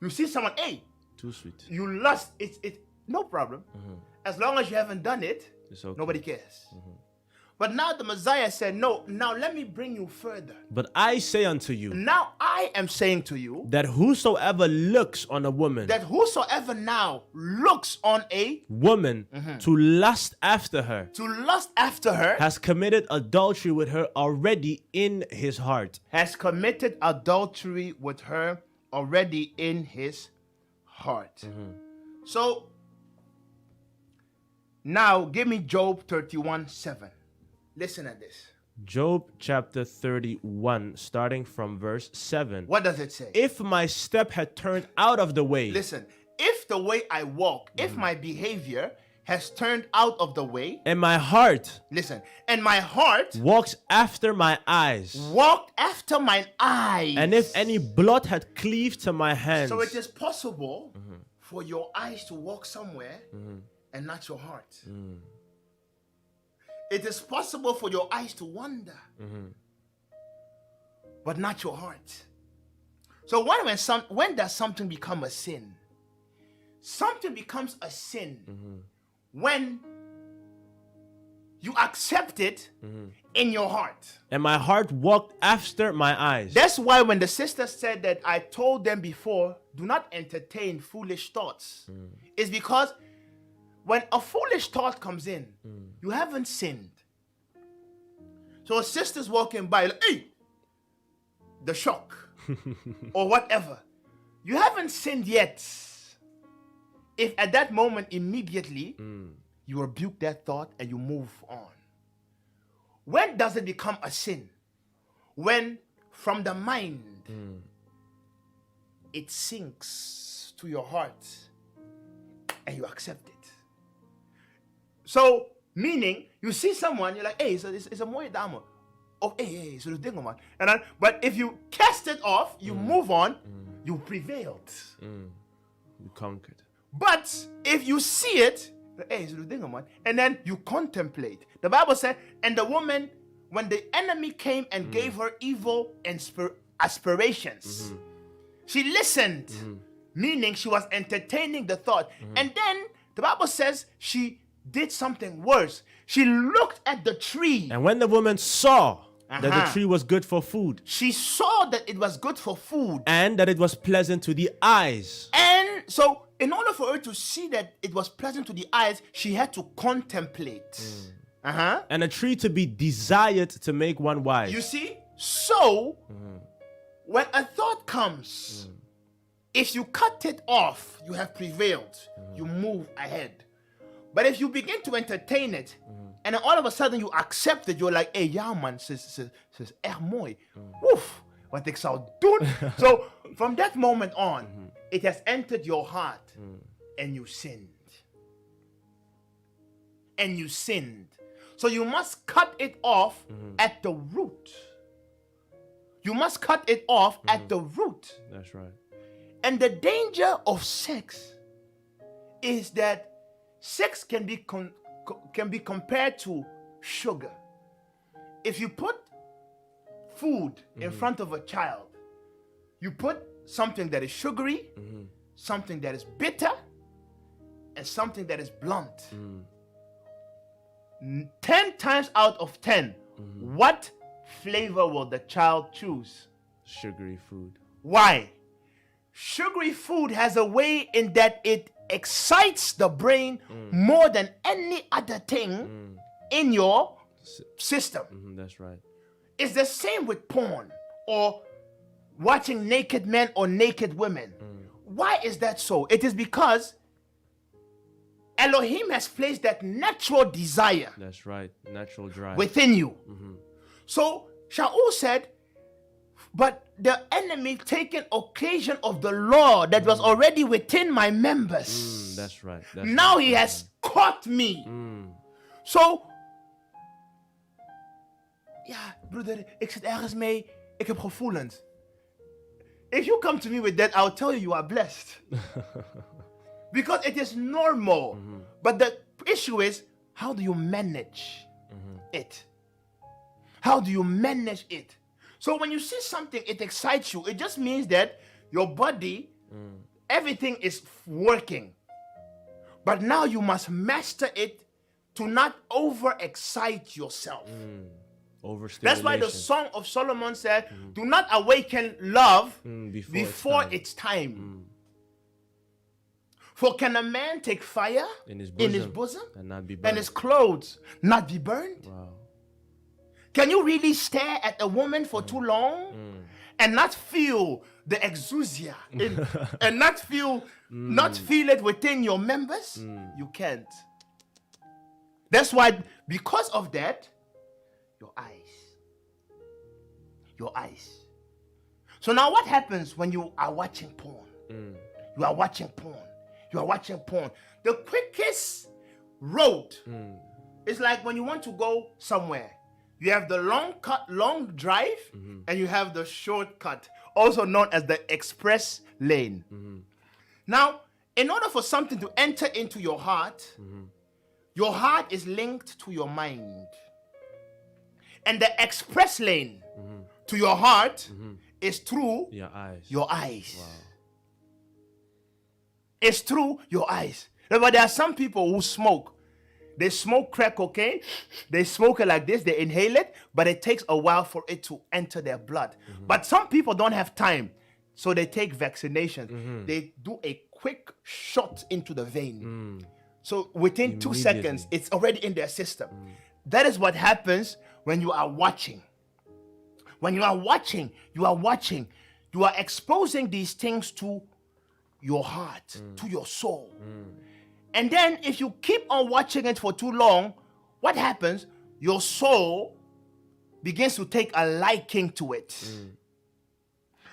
You see someone, hey, Too sweet. you lust, it's no problem. As long as you haven't done it, It's okay. nobody cares. But now the Messiah said, no, now let me bring you further. But I say unto you, Now I am saying to you that whosoever looks on a woman, that whosoever now looks on a woman to lust after her, to lust after her has committed adultery with her already in his heart. has committed adultery with her already in his heart. So now give me Job 31:7. Listen at this. Job chapter 31, starting from verse 7. What does it say? If my step had turned out of the way, Listen, if the way I walk, if my behavior has turned out of the way, and my heart listen, and my heart walks after my eyes, walked after mine eyes, and if any blood had cleaved to my hands, so it is possible for your eyes to walk somewhere and not your heart. It is possible for your eyes to wander, but not your heart. So when does something become a sin? Something becomes a sin when you accept it in your heart. and my heart walked after my eyes. That's why when the sister said that I told them before, do not entertain foolish thoughts, it's because when a foolish thought comes in, you haven't sinned. So a sister's walking by, like, hey, the shock, or whatever. You haven't sinned yet. if at that moment immediately you rebuke that thought and you move on. When does it become a sin? When from the mind it sinks to your heart and you accept it. So, meaning, you see someone, you're like, hey, so it's a moye damo. Oh, hey, so the thing, man. And then, but if you cast it off, you move on, you prevailed. You conquered. But if you see it, hey, so the thing, man, and then you contemplate. The Bible said, and the woman, when the enemy came and gave her evil aspirations, she listened, meaning she was entertaining the thought. And then the Bible says she did something worse. She looked at the tree. And when the woman saw that the tree was good for food, She saw that it was good for food. and that it was pleasant to the eyes. And so, in order for her to see that it was pleasant to the eyes, she had to contemplate. And a tree to be desired to make one wise. You see? So, when a thought comes, if you cut it off, you have prevailed. You move ahead. But if you begin to entertain it, and then all of a sudden you accept it, you're like, hey, ja man, ze is echt mooi. Oef, wat ik zou doen. So, from that moment on, it has entered your heart, and you sinned. And you sinned. So you must cut it off at the root. You must cut it off at the root. That's right. And the danger of sex is that sex can be compared to sugar. If you put food in front of a child, you put something that is sugary, something that is bitter, and something that is blunt. 10 times out of 10, what flavor will the child choose? Sugary food. Why? Sugary food has a way in that it excites the brain more than any other thing in your system. That's right. It's the same with porn or watching naked men or naked women. Why is that so? It is because Elohim has placed that natural desire. That's right. Natural drive. Within you. So Shaul said, but the enemy taken occasion of the law that was already within my members. That's right. Now he has caught me. So, ja, broeder, ik zit ergens mee. Ik heb gevoelens. If you come to me with that, I'll tell you are blessed. Because it is normal. But the issue is, how do you manage it? How do you manage it? So when you see something, it excites you. It just means that your body, everything is working. But now you must master it to not over-excite yourself. Overstimulation. That's why the Song of Solomon said, do not awaken love before it's its time. For can a man take fire in his bosom and not be burned? and his clothes not be burned? Wow. Can you really stare at a woman for too long and not feel the exousia and not feel it within your members? You can't. That's why, because of that, your eyes. So now what happens when you are watching porn? You are watching porn. The quickest road is like when you want to go somewhere. You have the long drive, and you have the shortcut, also known as the express lane. Now, in order for something to enter into your heart is linked to your mind. And the express lane to your heart is through Your eyes. your eyes. Wow. It's through your eyes. But there are some people who smoke. They smoke crack cocaine. They smoke it like this. They inhale it. But it takes a while for it to enter their blood. But some people don't have time. So they take vaccinations. They do a quick shot into the vein. So within 2 seconds, it's already in their system. That is what happens when you are watching. When you are watching, you are exposing these things to your heart, to your soul. And then if you keep on watching it for too long, what happens? Your soul begins to take a liking to it.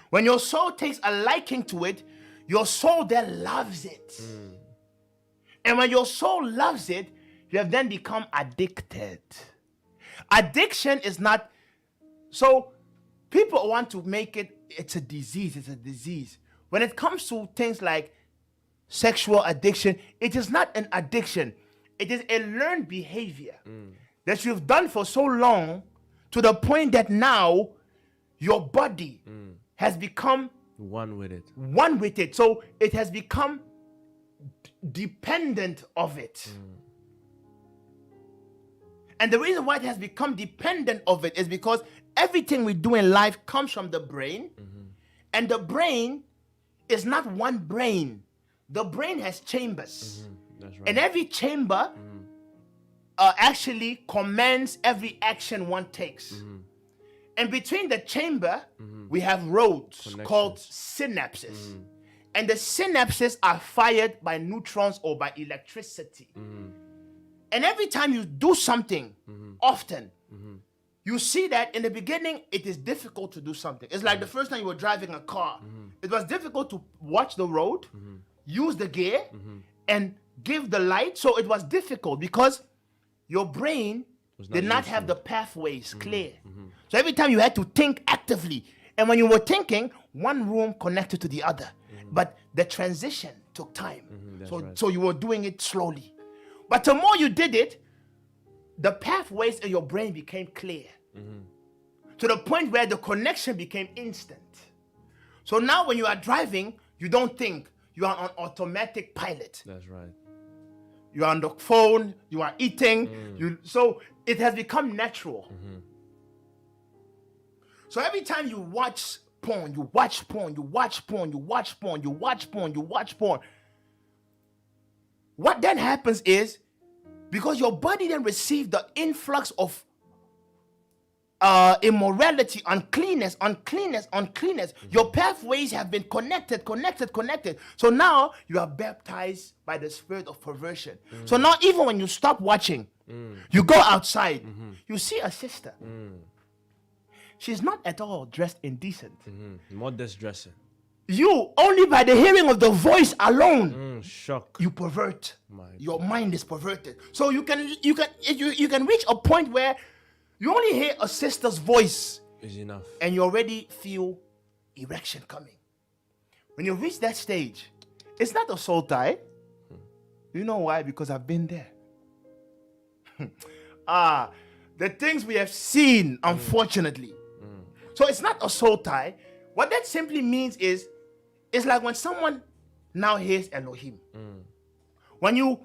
When your soul takes a liking to it, your soul then loves it. And when your soul loves it, you have then become addicted. Addiction is not, so people want to make it, it's a disease. When it comes to things like sexual addiction, it is not an addiction. It is a learned behavior that you've done for so long, to the point that now your body has become one with it. So it has become dependent of it. And the reason why it has become dependent of it is because everything we do in life comes from the brain. And the brain is not one brain. The brain has chambers. That's right. And every chamber actually commands every action one takes. And between the chamber, we have roads called synapses. And the synapses are fired by neutrons or by electricity. And every time you do something, often, you see that in the beginning, it is difficult to do something. It's like the first time you were driving a car. It was difficult to watch the road, use the gear, and give the light. So it was difficult because your brain did not have the pathways clear. So every time you had to think actively. And when you were thinking, one room connected to the other. But the transition took time. So you were doing it slowly. But the more you did it, the pathways in your brain became clear. To the point where the connection became instant. So now when you are driving, you don't think. You are on automatic pilot. That's right. You are on the phone, you are eating. So it has become natural. So every time you watch porn, you watch porn, you watch porn, you watch porn, you watch porn, you watch porn. What then happens is, because your body then receives the influx of immorality, uncleanness, your pathways have been connected. So now you are baptized by the spirit of perversion. So now even when you stop watching, you go outside, you see a sister. She's not at all dressed indecent. Modest dressing. You, only by the hearing of the voice alone, Shock. you pervert. Your mind is perverted. So you can reach a point where you only hear a sister's voice Is enough. and you already feel erection coming. When you reach that stage, it's not a soul tie. You know why? Because I've been there. The things we have seen, unfortunately. So it's not a soul tie. What that simply means is, it's like when someone now hears Elohim. When you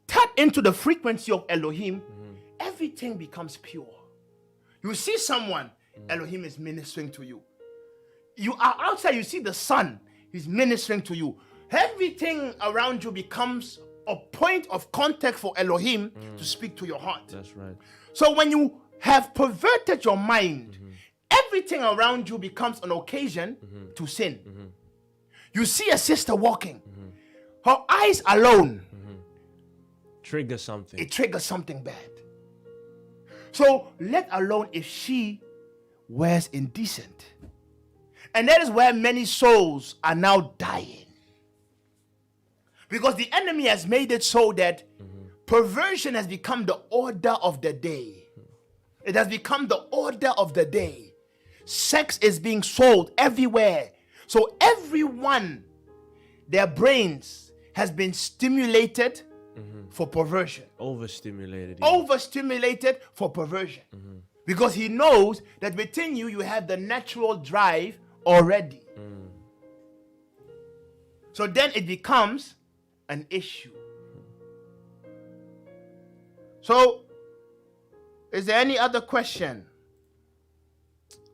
tap into the frequency of Elohim, everything becomes pure. You see someone, Elohim is ministering to you. You are outside, you see the sun, he's ministering to you. Everything around you becomes a point of contact for Elohim to speak to your heart. That's right. So when you have perverted your mind, everything around you becomes an occasion to sin. You see a sister walking, her eyes alone, Trigger something. it triggers something bad. So let alone if she wears indecent. And that is where many souls are now dying. Because the enemy has made it so that perversion has become the order of the day. It has become the order of the day. Sex is being sold everywhere. So everyone, their brains has been stimulated for perversion. Overstimulated. Overstimulated for perversion. Because he knows that within you, you have the natural drive already. So then it becomes an issue. So, is there any other question?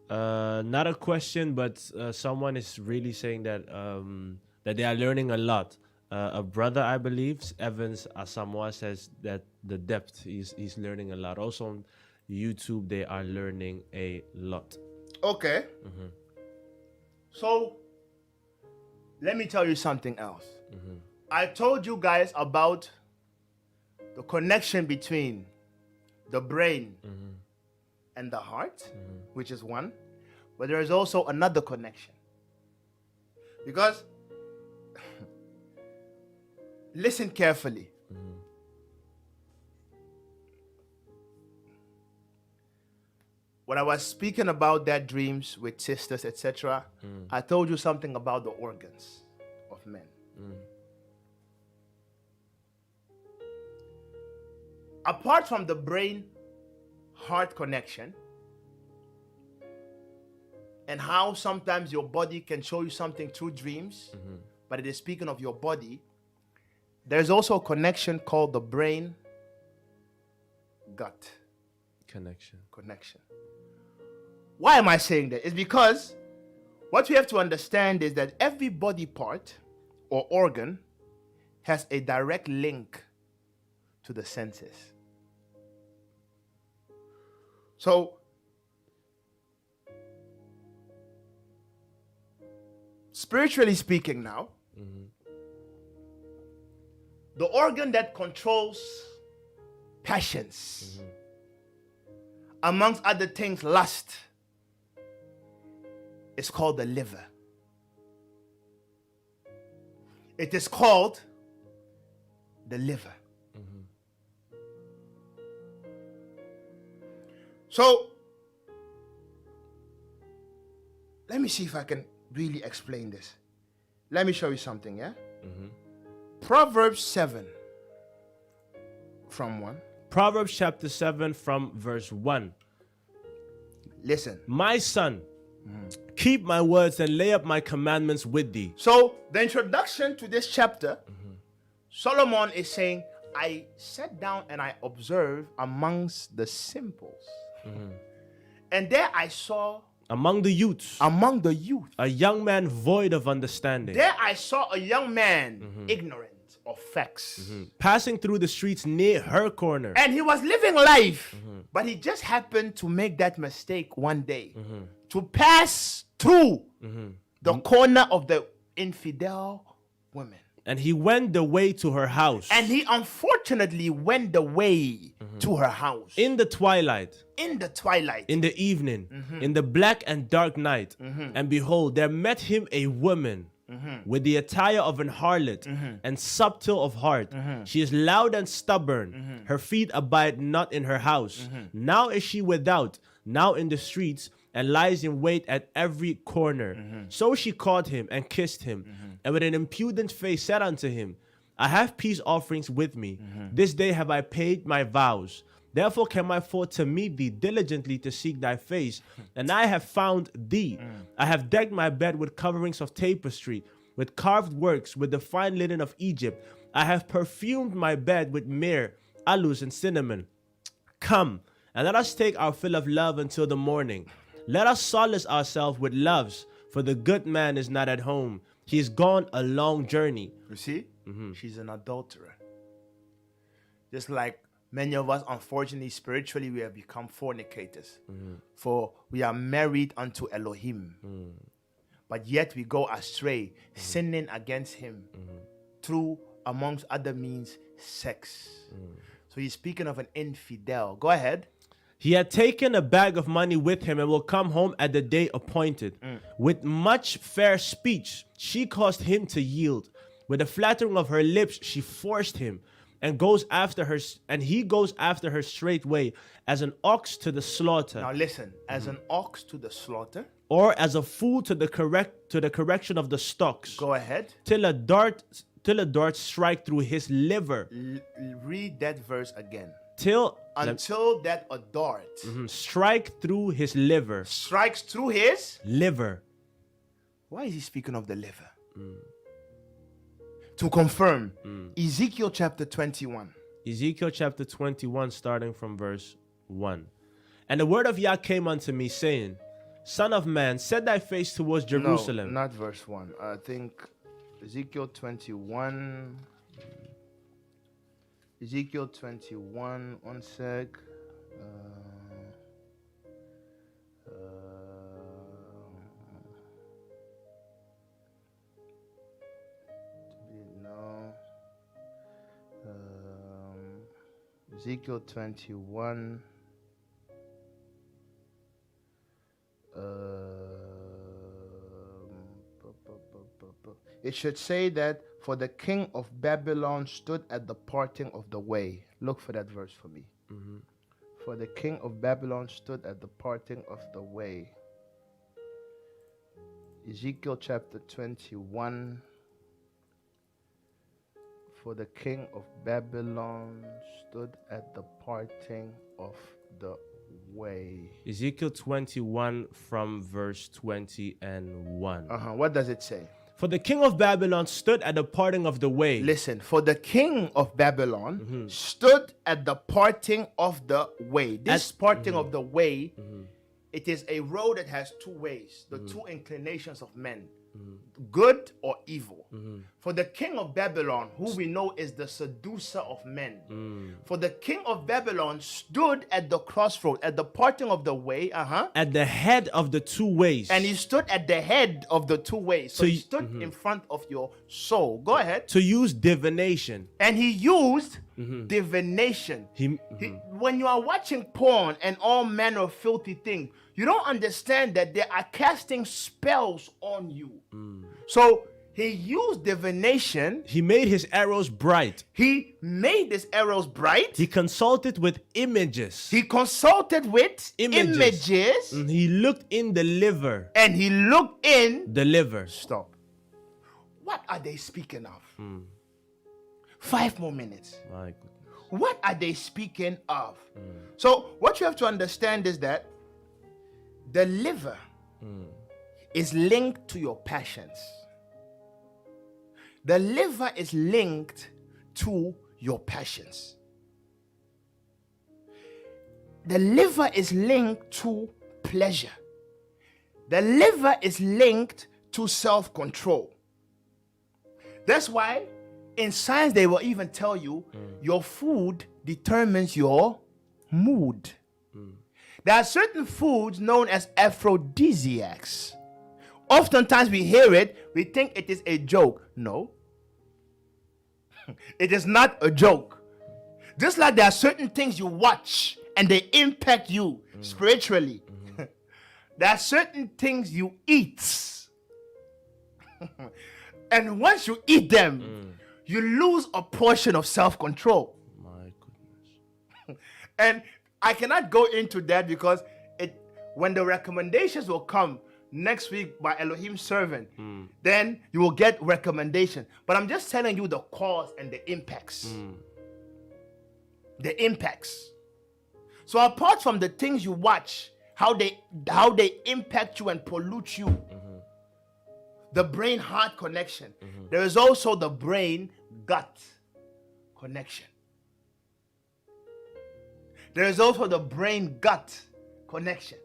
Not a question, but someone is really saying that that they are learning a lot. A brother, I believe, Evans Asamoah, says that the depth, he's learning a lot. Also on YouTube, they are learning a lot. Okay. So, Let me tell you something else. I told you guys about the connection between the brain and the heart, which is one. But there is also another connection. Because, listen carefully. When I was speaking about that dreams with sisters, etc., I told you something about the organs of men. Apart from the brain-heart connection, and how sometimes your body can show you something through dreams, but it is speaking of your body, there's also a connection called the brain-gut connection. Why am I saying that? It's because what we have to understand is that every body part or organ has a direct link to the senses. So, spiritually speaking now, the organ that controls passions, amongst other things, lust, is called the liver. It is called the liver. So, let me see if I can really explain this. Let me show you something, yeah? Proverbs 7 from 1. Proverbs chapter 7 from verse 1. Listen. My son, keep my words and lay up my commandments with thee. So, the introduction to this chapter, Solomon is saying, I sat down and I observed amongst the simples. And there I saw Among the youths, a young man void of understanding, there I saw a young man ignorant of facts. passing through the streets near her corner. And he was living life, but he just happened to make that mistake one day to pass through the corner of the infidel woman. And he went the way to her house. And he unfortunately went the way to her house. In the twilight, In the twilight. in the evening, in the black and dark night. And behold, there met him a woman with the attire of an harlot and subtle of heart. She is loud and stubborn. Her feet abide not in her house. Now is she without, now in the streets, and lies in wait at every corner. So she caught him and kissed him, and with an impudent face said unto him, I have peace offerings with me. This day have I paid my vows. Therefore came I forth to meet thee diligently to seek thy face, and I have found thee. I have decked my bed with coverings of tapestry, with carved works, with the fine linen of Egypt. I have perfumed my bed with myrrh, aloes, and cinnamon. Come, and let us take our fill of love until the morning. Let us solace ourselves with loves, for the good man is not at home. He is gone a long journey. You see? She's an adulterer. Just like many of us, unfortunately, spiritually, we have become fornicators. For we are married unto Elohim. But yet we go astray, sinning against him through, amongst other means, sex. So he's speaking of an infidel. Go ahead. He had taken a bag of money with him and will come home at the day appointed. With much fair speech, she caused him to yield. With the flattering of her lips, she forced him, and goes after her, and he goes after her straightway, as an ox to the slaughter. Now listen, as an ox to the slaughter. Or as a fool to the correction of the stocks. Go ahead. Till a dart strike through his liver. Read that verse again. Until that a dart strike through his liver. strikes through his Liver. Why is he speaking of the liver? To confirm, Ezekiel chapter 21. Ezekiel chapter 21, starting from verse 1. And the word of Yah came unto me, saying, Son of man, set thy face towards Jerusalem. No, not verse 1. I think Ezekiel 21. Ezekiel 21, one sec. Ezekiel 21. It should say that for the king of Babylon stood at the parting of the way. Look for that verse for me. For the king of Babylon stood at the parting of the way. Ezekiel chapter 21. For the king of Babylon stood at the parting of the way. Ezekiel 21 from verse 20 and 1. What does it say? For the king of Babylon stood at the parting of the way. Listen, for the king of Babylon stood at the parting of the way. This parting of the way, it is a road that has two ways, the two inclinations of men, good or evil. For the king of Babylon, who we know is the seducer of men, for the king of Babylon stood at the crossroad, at the parting of the way, At the head of the two ways. and he stood at the head of the two ways. So he stood in front of your soul. Go ahead. to use divination. And he used divination. When you are watching porn and all manner of filthy things, you don't understand that they are casting spells on you. So he used divination. He made his arrows bright. He made his arrows bright. He consulted with images. He consulted with images. He looked in the liver. And he looked in. The liver. Stop. What are they speaking of? 5 more minutes. My goodness. What are they speaking of? So what you have to understand is that the liver is linked to your passions. The liver is linked to your passions. The liver is linked to pleasure. The liver is linked to self-control. That's why in science they will even tell you your food determines your mood. There are certain foods known as aphrodisiacs. Oftentimes we hear it, we think it is a joke. No. It is not a joke. Just like there are certain things you watch and they impact you spiritually. There are certain things you eat. And once you eat them, you lose a portion of self-control. My goodness. And I cannot go into that because when the recommendations will come next week by Elohim's servant, then you will get recommendation. But I'm just telling you the cause and the impacts. The impacts. So apart from the things you watch, how they impact you and pollute you, the brain-heart connection, there is also the brain-gut connection. There is also the brain-gut connection.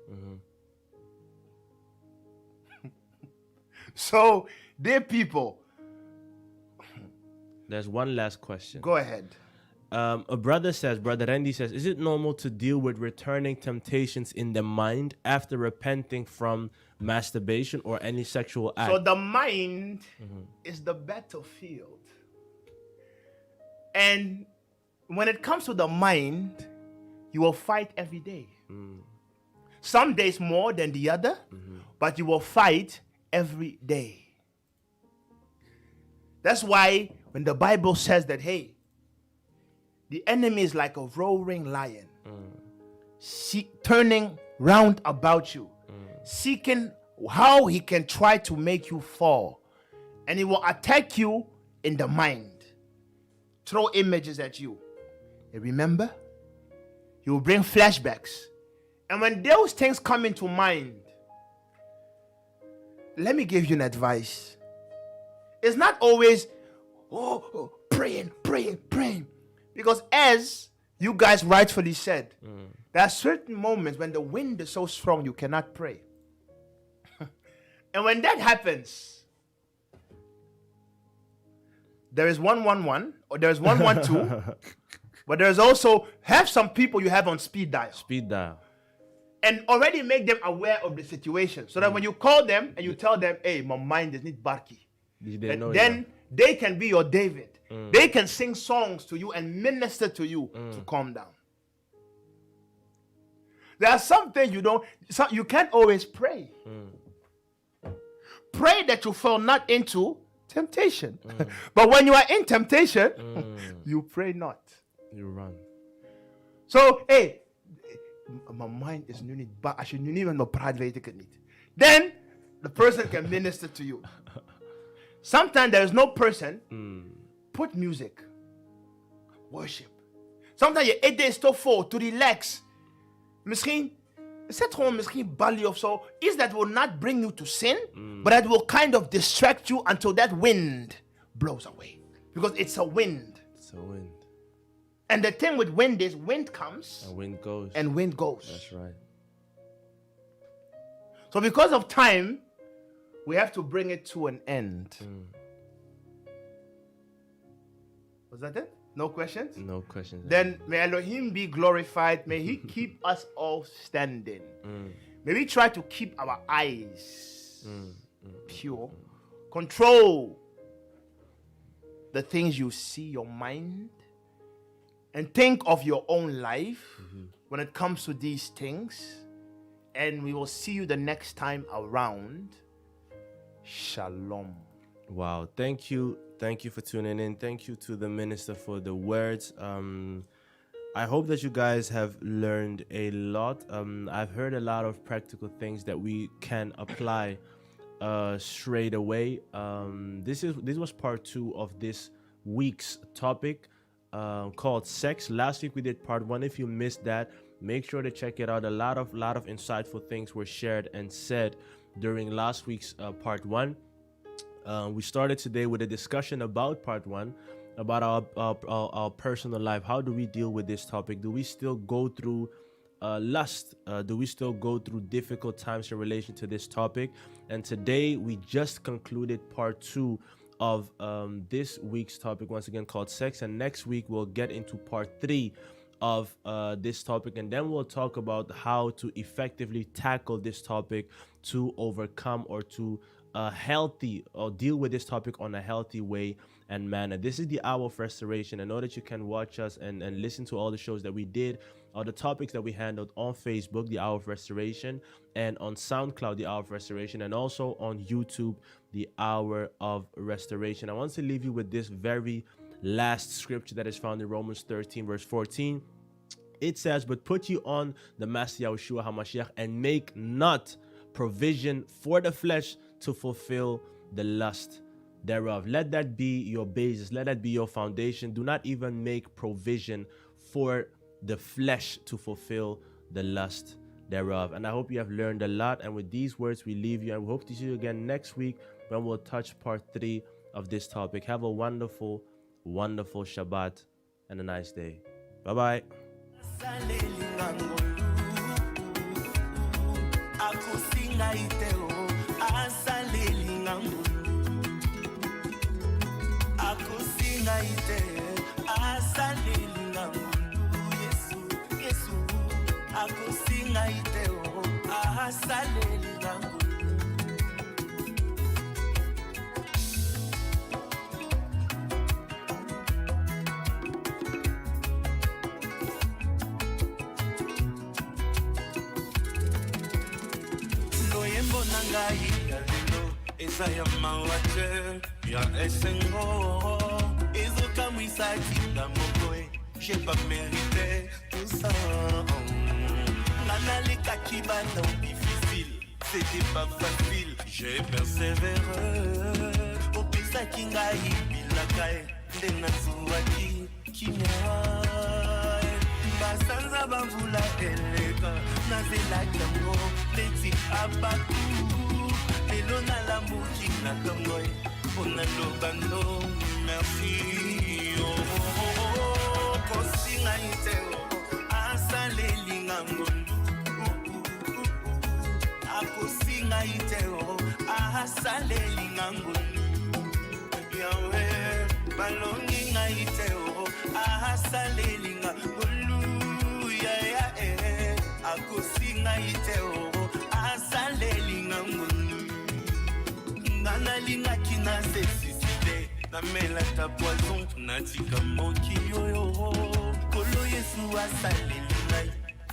So, dear people, there's one last question. Go ahead. Brother Randy says, is it normal to deal with returning temptations in the mind after repenting from masturbation or any sexual act? So the mind is the battlefield. And when it comes to the mind, you will fight every day. Some days more than the other, but you will fight every day. That's why when the Bible says that, hey, the enemy is like a roaring lion, turning round about you, seeking how he can try to make you fall. And he will attack you in the mind, throw images at you. And remember, he will bring flashbacks. And when those things come into mind, let me give you an advice. It's not always, praying. Because as you guys rightfully said, there are certain moments when the wind is so strong you cannot pray. And when that happens, there is 111 or there is 112, but there's also have some people you have on speed dial. And already make them aware of the situation so that when you call them and you tell them, hey, my mind is not barky, then they can be your David. They can sing songs to you and minister to you to calm down. There are some things you can't always pray. Pray that you fall not into temptation. But when you are in temptation, you pray not. You run. So, hey, my mind is nu niet bang. Als je nu niet met me praat, weet ik het niet. Then, the person can minister to you. Sometimes there is no person. Put music. Worship. Sometimes je eet is te vol, to relax. Misschien, zet gewoon misschien Bali of zo. Iets that will not bring you to sin, but that will kind of distract you until that wind blows away. Because it's a wind. It's a wind. And the thing with wind is wind comes. And wind goes. And wind goes. That's right. So because of time, we have to bring it to an end. Was that it? No questions? No questions. Then may Elohim be glorified. May he keep us all standing. May we try to keep our eyes pure. Control the things you see, your mind. And think of your own life when it comes to these things. And we will see you the next time around. Shalom. Wow. Thank you. Thank you for tuning in. Thank you to the minister for the words. I hope that you guys have learned a lot. I've heard a lot of practical things that we can apply straight away. This was part 2 of this week's topic called sex. Last week we did part 1. If you missed that, make sure to check it out. A lot of insightful things were shared and said during last week's part 1. We started today with a discussion about part 1, about our personal life. How do we deal with this topic? Do we still go through lust? Do we still go through difficult times in relation to this topic? And today we just concluded part 2 of this week's topic, once again called sex. And next week we'll get into part 3 of this topic, and then we'll talk about how to effectively tackle this topic to overcome or to healthy or deal with this topic on a healthy way and manner. This is the Hour of Restoration. I know that you can watch us and listen to all the shows that we did, or the topics that we handled on Facebook, the Hour of Restoration, and on SoundCloud, the Hour of Restoration, and also on YouTube, the Hour of Restoration. I want to leave you with this very last scripture that is found in Romans 13 verse 14. It says, "But put you on the Master Yahushua HaMashiach, and make not provision for the flesh to fulfill the lust thereof." Let that be your basis. Let that be your foundation. Do not even make provision for the flesh to fulfill the lust thereof. And I hope you have learned a lot. And with these words, we leave you. And we hope to see you again next week when we'll touch part 3 of this topic. Have a wonderful, wonderful Shabbat and a nice day. Bye-bye. Isaiah Mawate, ya esengo, Izuka Misaki, la mokoe, j'ai pas mérité tout ça. Nana les kakiba non difficile, c'était pas facile, j'ai persévéré. Au pisa kingai, bilakai, denatsuaki, kimia. Basanza bavula eleka, nazela kango, leti abaku. Elona la mouki na kongoy, on a l'obano, merci. Oh, kosinga iteo, asale lingangondu. Akosinga iteo, asale lingangondu. Yahweh, balongi nga iteo, asale lingangondu. Ya akosinga iteo, asale lingangondu. Nana linga kina se suicide, namela ta poison natika moki oyo kolo yesu asaleli ngai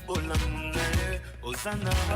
olamu na ye ozana